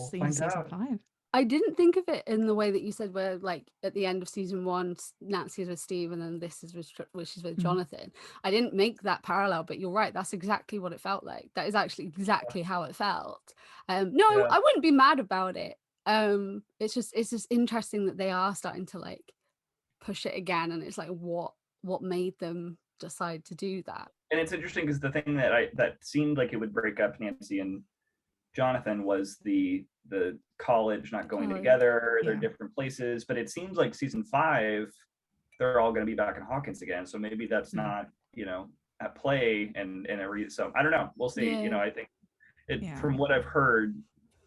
see in season 5. I didn't think of it in the way that you said, where like at the end of season 1, Nancy is with Steve, and then this is with Jonathan. I didn't make that parallel, but you're right. That's exactly what it felt like. That is actually exactly how it felt. I wouldn't be mad about it. It's just interesting that they are starting to like push it again, and it's like what made them decide to do that. And it's interesting because the thing that seemed like it would break up Nancy and Jonathan was the college not going together. They're different places, but it seems like season 5 they're all going to be back in Hawkins again, so maybe that's not, you know, at play and so I don't know, we'll see. You know, I think from what I've heard,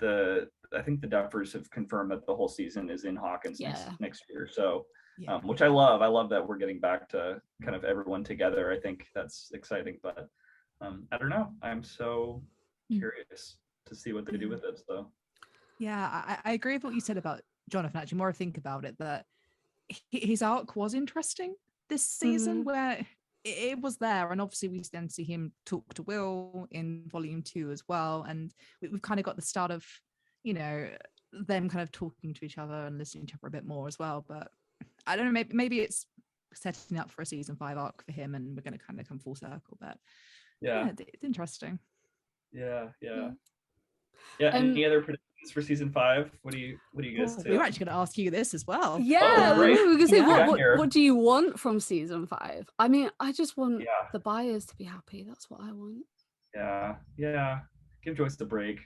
I think the Duffers have confirmed that the whole season is in Hawkins next year, so which I love that we're getting back to kind of everyone together. I think that's exciting, but I don't know, I'm so curious to see what they do with it. So I agree with what you said about Jonathan. Actually, more I think about it, that his arc was interesting this season, where it was there, and obviously we then see him talk to Will in volume 2 as well, and we've kind of got the start of, you know, them kind of talking to each other and listening to each other a bit more as well. But I don't know, maybe it's setting up for a season 5 arc for him, and we're going to kind of come full circle. But it's interesting. Any other predictions for season 5? What do you guys say? We were actually going to ask you this as well. We were going to say, what do you want from season 5? I mean, I just want the buyers to be happy. That's what I want. Give Joyce the break.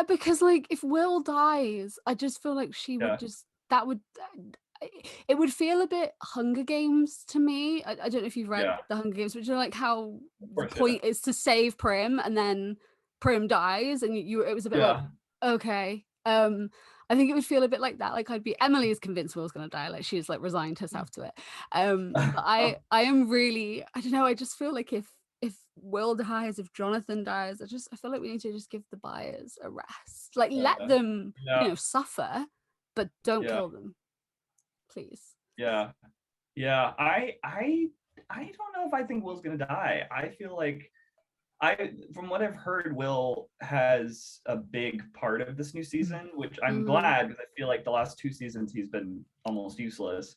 Because like if Will dies, I just feel like she would just, it would feel a bit Hunger Games to me. I don't know if you've read the Hunger Games, which are like how the point is to save Prim, and then Prim dies, and it was a bit like, okay. I think it would feel a bit like that. Like Emily is convinced Will's gonna die. Like she's like resigned herself to it. But I am really, I don't know. I just feel like if Will dies, if Jonathan dies, I feel like we need to just give the buyers a rest. Like let them, you know, suffer, but don't kill them, please. I don't know if I think Will's gonna die. I feel like from what I've heard, Will has a big part of this new season, which I'm glad, because I feel like the last 2 seasons he's been almost useless.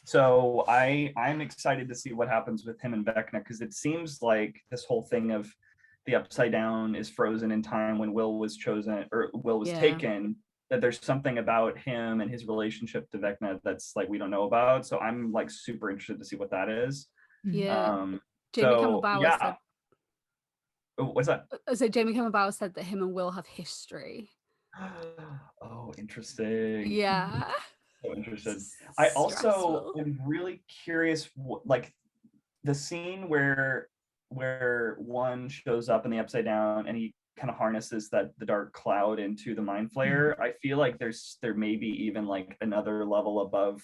So I'm excited to see what happens with him and Vecna, because it seems like this whole thing of the Upside Down is frozen in time when Will was chosen, or Will was taken, that there's something about him and his relationship to Vecna that's like we don't know about. So I'm like super interested to see what that is. Jamie Campbell Bower said, what's that? So Jamie Campbell Bower said that him and Will have history. Oh, interesting. Yeah. So interested. I also am really curious, like the scene where one shows up in the Upside Down and he kind of harnesses the dark cloud into the mind flayer. I feel like there may be even like another level above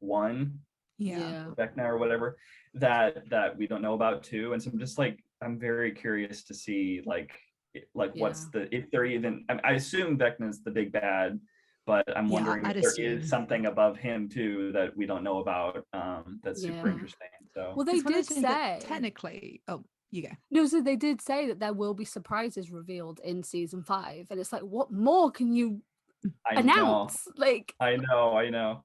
one. Vecna or whatever that we don't know about too. And so I'm just like, I'm very curious to see like like what's the, if they're even, I assume Vecna's the big bad, but I'm wondering if there is something above him too that we don't know about. That's super interesting. So well, they did say technically, oh, you go. No, so they did say that there will be surprises revealed in season 5, and it's like, what more can you announce? Like, I know.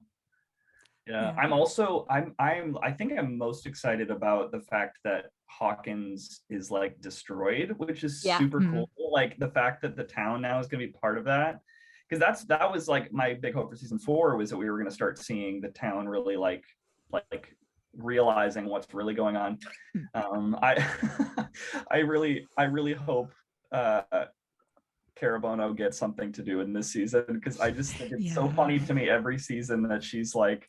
Yeah. I think I'm most excited about the fact that Hawkins is like destroyed, which is super cool. Like the fact that the town now is going to be part of that, because that was like my big hope for season 4, was that we were going to start seeing the town really like realizing what's really going on. I I really hope Carabono gets something to do in this season, because I just think it's so funny to me every season that she's like,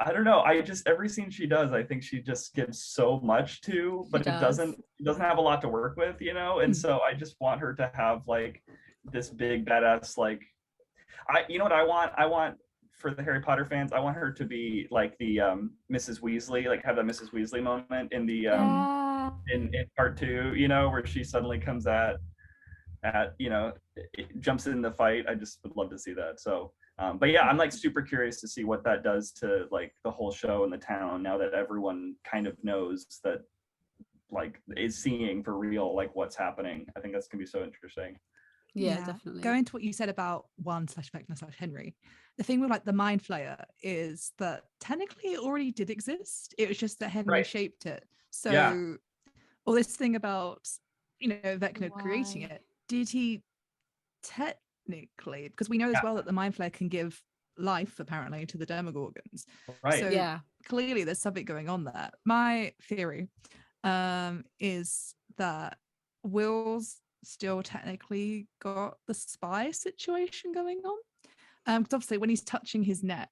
I don't know, every scene she does, I think she just gives so much to, but it doesn't have a lot to work with, and so I just want her to have like this big badass, like, you know what I want for the Harry Potter fans, I want her to be like the Mrs. Weasley, like have that Mrs. Weasley moment in the in part 2, where she suddenly comes at jumps in the fight. I just would love to see that. So but yeah, I'm like super curious to see what that does to like the whole show and the town, now that everyone kind of knows that, like, is seeing for real like what's happening. I think that's gonna be so interesting. Yeah, definitely. Going to what you said about Vecna/Henry, the thing with like the Mind Flayer is that technically it already did exist. It was just that Henry shaped it. So all this thing about Vecna creating it, did he technically, because we know as well that the Mind Flayer can give life apparently to the Demogorgons, so clearly there's something going on there. My theory is that Will's still technically got the spy situation going on, because obviously when he's touching his neck,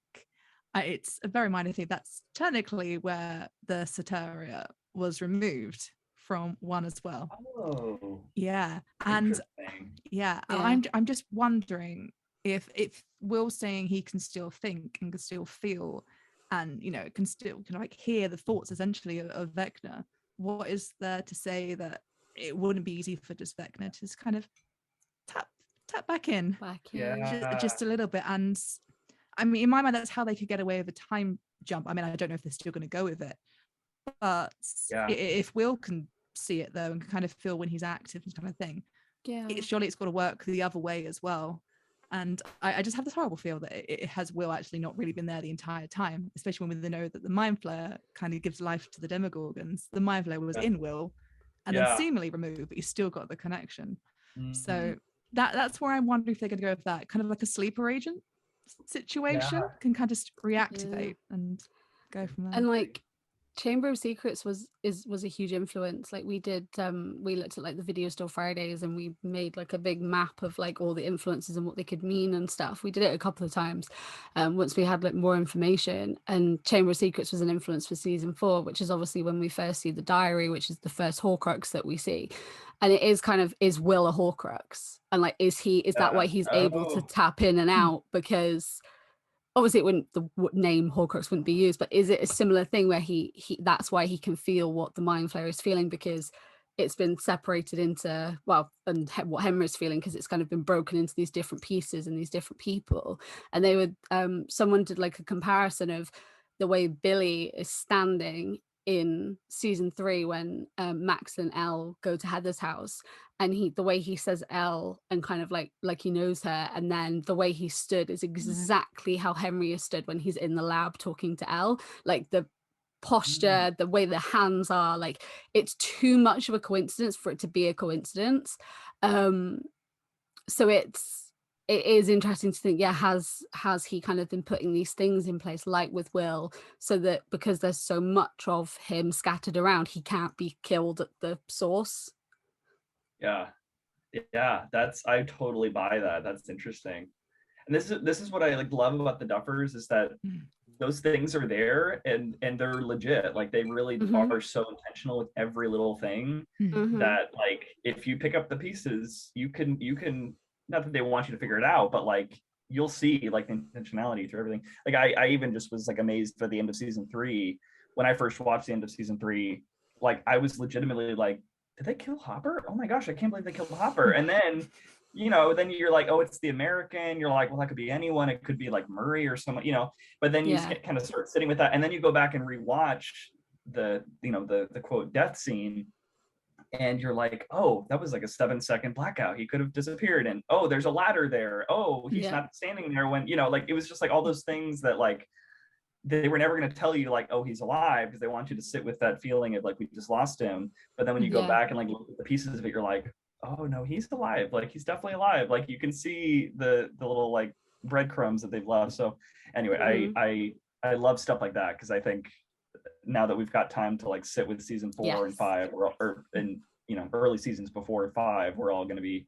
it's a very minor thing, that's technically where the Soteria was removed from 1 as well. And I'm just wondering if Will's saying he can still think and can still feel, and can still like hear the thoughts essentially of Vecna, what is there to say that it wouldn't be easy for just Vecna to just kind of tap back in. Just a little bit. And I mean, in my mind, that's how they could get away with a time jump. I mean, I don't know if they're still going to go with it, but if Will can see it though and can kind of feel when he's active and kind of thing, surely it's got to work the other way as well. And I just have this horrible feel that it has Will actually not really been there the entire time, especially when we know that the Mind Flayer kind of gives life to the Demogorgons. The Mind Flayer was in Will and then seemingly removed, but he's still got the connection. So that's where I wonder if they're going to go with that kind of like a sleeper agent situation, can kind of just reactivate and go from there. And like Chamber of Secrets was a huge influence. Like we did we looked at like the Video Store Fridays, and we made like a big map of like all the influences and what they could mean and stuff. We did it a couple of times once we had like more information, and Chamber of Secrets was an influence for season 4, which is obviously when we first see the diary, which is the first Horcrux that we see. And it is kind of, is Will a Horcrux? And like, is that why he's able to tap in and out? Because obviously the name Horcrux wouldn't be used, but is it a similar thing where he that's why he can feel what the Mind Flayer is feeling, because it's been separated into, and what Henry is feeling, because it's kind of been broken into these different pieces and these different people. And they would someone did like a comparison of the way Billy is standing in season 3 when Max and Elle go to Heather's house, and the way he says Elle and kind of like he knows her, and then the way he stood is exactly how Henry is stood when he's in the lab talking to Elle, like the posture, the way the hands are, like it's too much of a coincidence for it to be a coincidence. So it is interesting to think, has he kind of been putting these things in place, like with Will, so that because there's so much of him scattered around, he can't be killed at the source. I totally buy that. That's interesting. And this is what I like love about the Duffers, is that those things are there and they're legit. Like they really are so intentional with every little thing that like if you pick up the pieces, you can not that they want you to figure it out, but like you'll see like the intentionality through everything. Like I even just was like amazed for the end of season 3. When I first watched the end of season 3, like I was legitimately like, did they kill Hopper? Oh my gosh, I can't believe they killed Hopper. And then, then you're like, oh, it's the American. You're like, well, that could be anyone. It could be like Murray or someone, but then you kind of start sitting with that. And then you go back and rewatch the quote death scene. And you're like, oh, that was like a 7-second blackout. He could have disappeared. And oh, there's a ladder there. Oh, he's not standing there when, like, it was just like all those things that like, they were never going to tell you like, oh, he's alive, because they want you to sit with that feeling of like, we just lost him. But then when you go back and like look at the pieces of it, you're like, oh no, he's alive. Like, he's definitely alive. Like, you can see the little like breadcrumbs that they've left. So anyway, I love stuff like that, because I think now that we've got time to like sit with season 4 and 5, or early seasons before 5, we're all going to be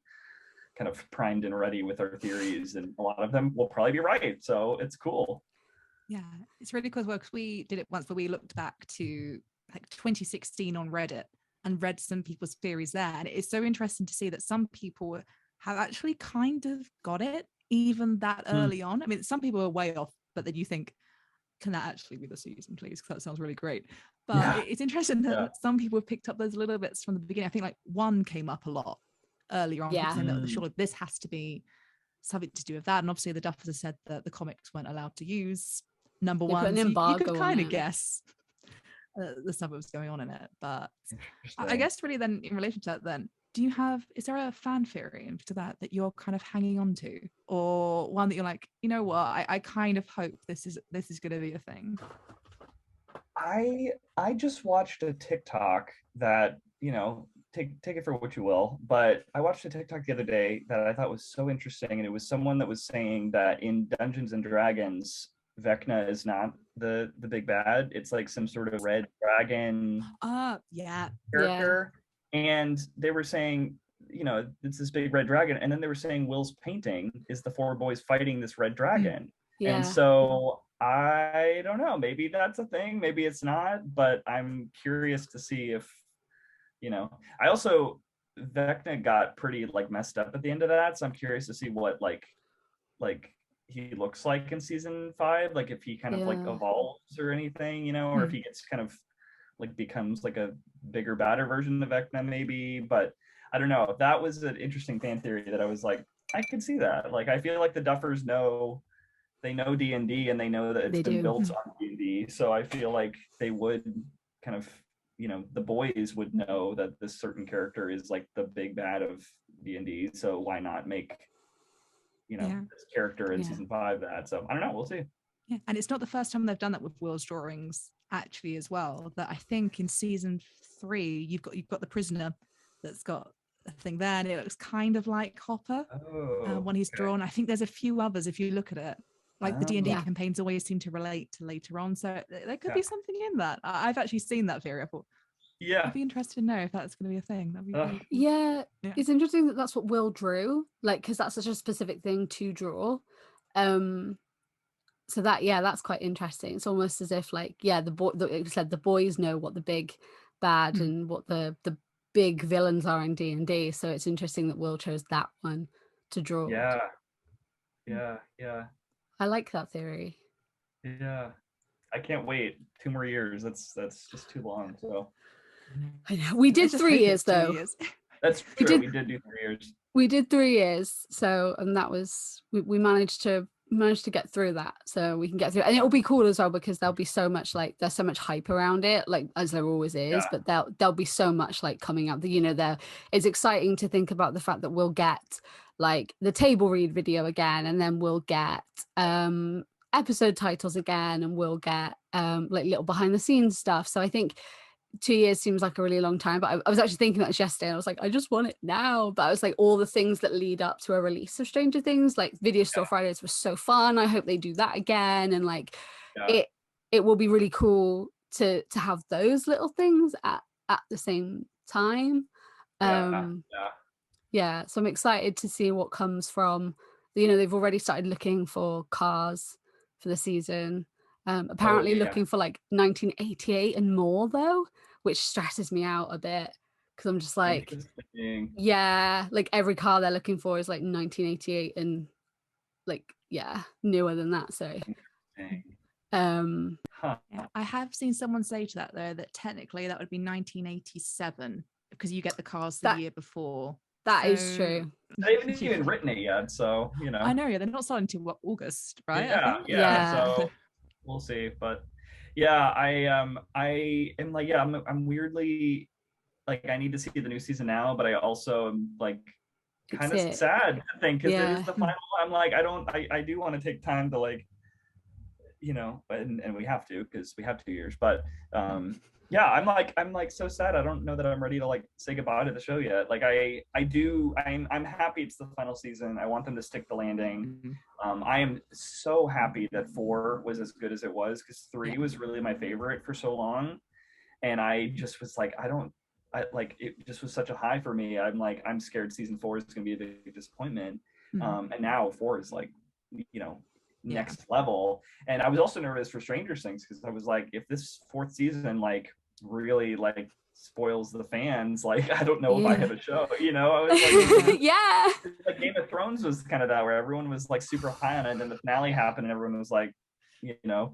kind of primed and ready with our theories, and a lot of them will probably be right. So it's cool. Yeah, it's really cool as well, because we did it once where we looked back to like 2016 on Reddit and read some people's theories there. And it's so interesting to see that some people have actually kind of got it even that early on. I mean, some people are way off, but then you think, can that actually be the season, please? Because that sounds really great. But it's interesting that some people have picked up those little bits from the beginning. I think like 1 came up a lot earlier on, saying that surely this has to be something to do with that. And obviously the Duffers have said that the comics weren't allowed to use number 1, so you could kind of guess the stuff that was going on in it. But I guess really then in relation to that, then is there a fan theory to that you're kind of hanging on to, or one that you're like, you know what, I kind of hope this is going to be a thing? I just watched a TikTok that, take it for what you will, but I watched a TikTok the other day that I thought was so interesting, and it was someone that was saying that in Dungeons and Dragons, Vecna is not the big bad. It's like some sort of red dragon character. And they were saying, it's this big red dragon. And then they were saying Will's painting is the 4 boys fighting this red dragon. And so I don't know, maybe that's a thing, maybe it's not, but I'm curious to see if, I also, Vecna got pretty like messed up at the end of that. So I'm curious to see what like he looks like in season 5, like if he kind of like evolves or anything, or if he gets kind of like becomes like a bigger, badder version of Vecna maybe. But I don't know, that was an interesting fan theory that I was like, I could see that. Like, I feel like the Duffers know D&D, and they know that it's been built on D&D, so I feel like they would kind of, the boys would know that this certain character is like the big bad of D&D, so why not make this character in season 5 that. So I don't know, we'll see. And it's not the first time they've done that with Will's drawings actually as well. That I think in season 3 you've got the prisoner that's got a thing there, and it looks kind of like Hopper when he's drawn. I think there's a few others if you look at it, like the D&D campaigns always seem to relate to later on, so there could be something in that. I've actually seen that theory. I thought I'd be interested to know if that's going to be a thing. That'd be really cool. It's interesting that that's what Will drew, like, because that's such a specific thing to draw. So that that's quite interesting. It's almost as if like the boys know what the big bad and what the big villains are in D&D, so it's interesting that Will chose that one to draw. I like that theory. I can't wait 2 more years. That's just too long. So I know. We did 3 years though. That's true. We did do 3 years. We did 3 years. So, and that was we managed to get through that, so we can get through, and it'll be cool as well because there'll be so much there's so much hype around it, like as there always is, but there'll be so much like coming out that it's exciting to think about the fact that we'll get like the table read video again, and then we'll get episode titles again, and we'll get like little behind the scenes stuff. So I think 2 years seems like a really long time, but I was actually thinking that yesterday, and I was like, I just want it now. But I was like, all the things that lead up to a release of Stranger Things, like Video Store Fridays was so fun. I hope they do that again, and like it will be really cool to have those little things at the same time. So I'm excited to see what comes from. They've already started looking for cars for the season. Apparently looking for like 1988 and more though, which stresses me out a bit because I'm just like, like every car they're looking for is like 1988 and like newer than that. So I have seen someone say to that though that technically that would be 1987 because you get the cast the year before. That is true. They haven't even written it yet, so you know. I know, yeah, they're not starting until August, right? Yeah. So we'll see, but yeah, I am like, yeah, I'm weirdly like, I need to see the new season now, but I also am like kind of sad, I think, because it is the final. I'm like, I do want to take time to, like, you know, and we have to, because we have 2 years, but yeah, I'm like so sad. I don't know that I'm ready to like say goodbye to the show yet. Like I'm happy it's the final season. I want them to stick the landing. I am so happy that 4 was as good as it was, because 3 was really my favorite for so long, and I just was like, it just was such a high for me. I'm like, I'm scared season 4 is going to be a big disappointment. And now 4 is like, you know, next level. And I was also nervous for Stranger Things, because I was like, if this 4th season like really like spoils the fans, like I don't know if I have a show, you know. I was like, yeah, like Game of Thrones was kind of that, where everyone was like super high on it, and then the finale happened and everyone was like, you know,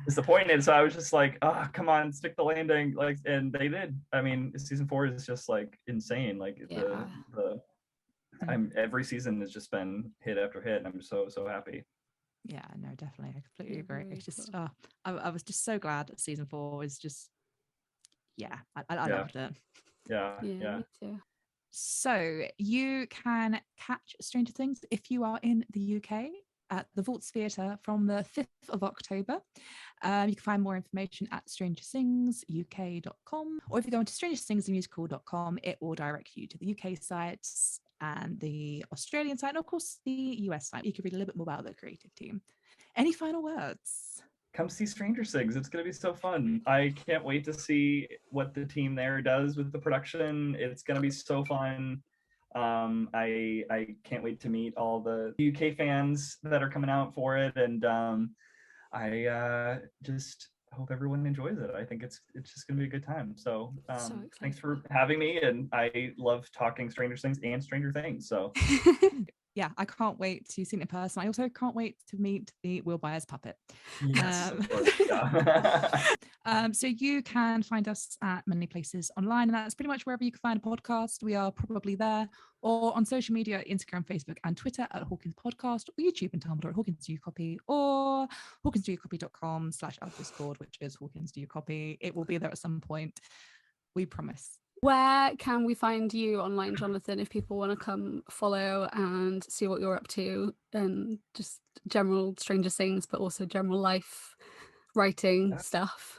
disappointed. So I was just like, oh, come on, stick the landing. Like, and they did. I mean, season 4 is just like insane. Like every season has just been hit after hit, and I'm so happy. Yeah, no, definitely, I completely agree. It's just I was just so glad that season 4 was just I loved it. Yeah, me too. So you can catch Stranger Things if you are in the UK at the Vaults Theatre from the 5th of October. You can find more information at strangerthingsuk.com, or if you go into strangerthingsmusical.com, it will direct you to the UK sites and the Australian site, and of course the US site. You can read a little bit more about the creative team. Any final words? Come see Stranger Things. It's going to be so fun. I can't wait to see what the team there does with the production. It's going to be so fun. I can't wait to meet all the UK fans that are coming out for it, and I just hope everyone enjoys it. I think it's just going to be a good time. So thanks for having me, and I love talking Stranger Things and Stranger Things. So yeah, I can't wait to see it in person. I also can't wait to meet the Will Byers puppet. Yes, of course. Yeah. So you can find us at many places online, and that's pretty much wherever you can find a podcast. We are probably there, or on social media, Instagram, Facebook, and Twitter at Hawkins Podcast, or YouTube and Tumblr at Hawkins Do You Copy, or hawkinsdoyoucopy.com/our Discord, which is Hawkins Do You Copy. It will be there at some point. We promise. Where can we find you online, Jonathan, if people want to come follow and see what you're up to, and just general Stranger Things, but also general life writing stuff?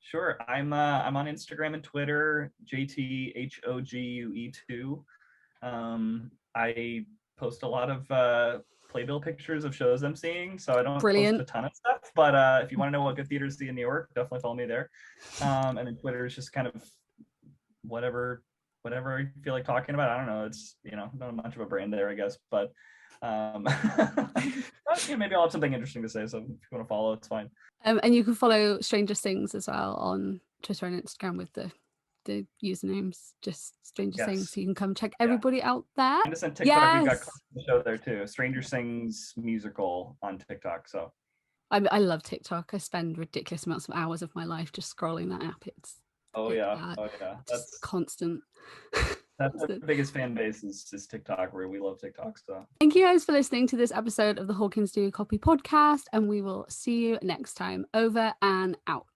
Sure. I'm on Instagram and Twitter, JTHOGUE2. I post a lot of playbill pictures of shows I'm seeing, so I don't post a ton of stuff, but if you want to know what good theaters to see in New York, definitely follow me there. And then Twitter is just kind of whatever I feel like talking about. I don't know, it's, you know, not much of a brand there, I guess, but maybe I'll have something interesting to say, so if you want to follow, it's fine. And you can follow Stranger Things as well on Twitter and Instagram with the usernames, just Stranger Things, so you can come check everybody out there. And just on TikTok, we've got the show there too, Stranger Things Musical on TikTok. So I love TikTok. I spend ridiculous amounts of hours of my life just scrolling that app. It's that's constant. That's the biggest fan base is TikTok, where we love TikTok. So thank you guys for listening to this episode of the Hawkins Do You Copy podcast, and we will see you next time. Over and out.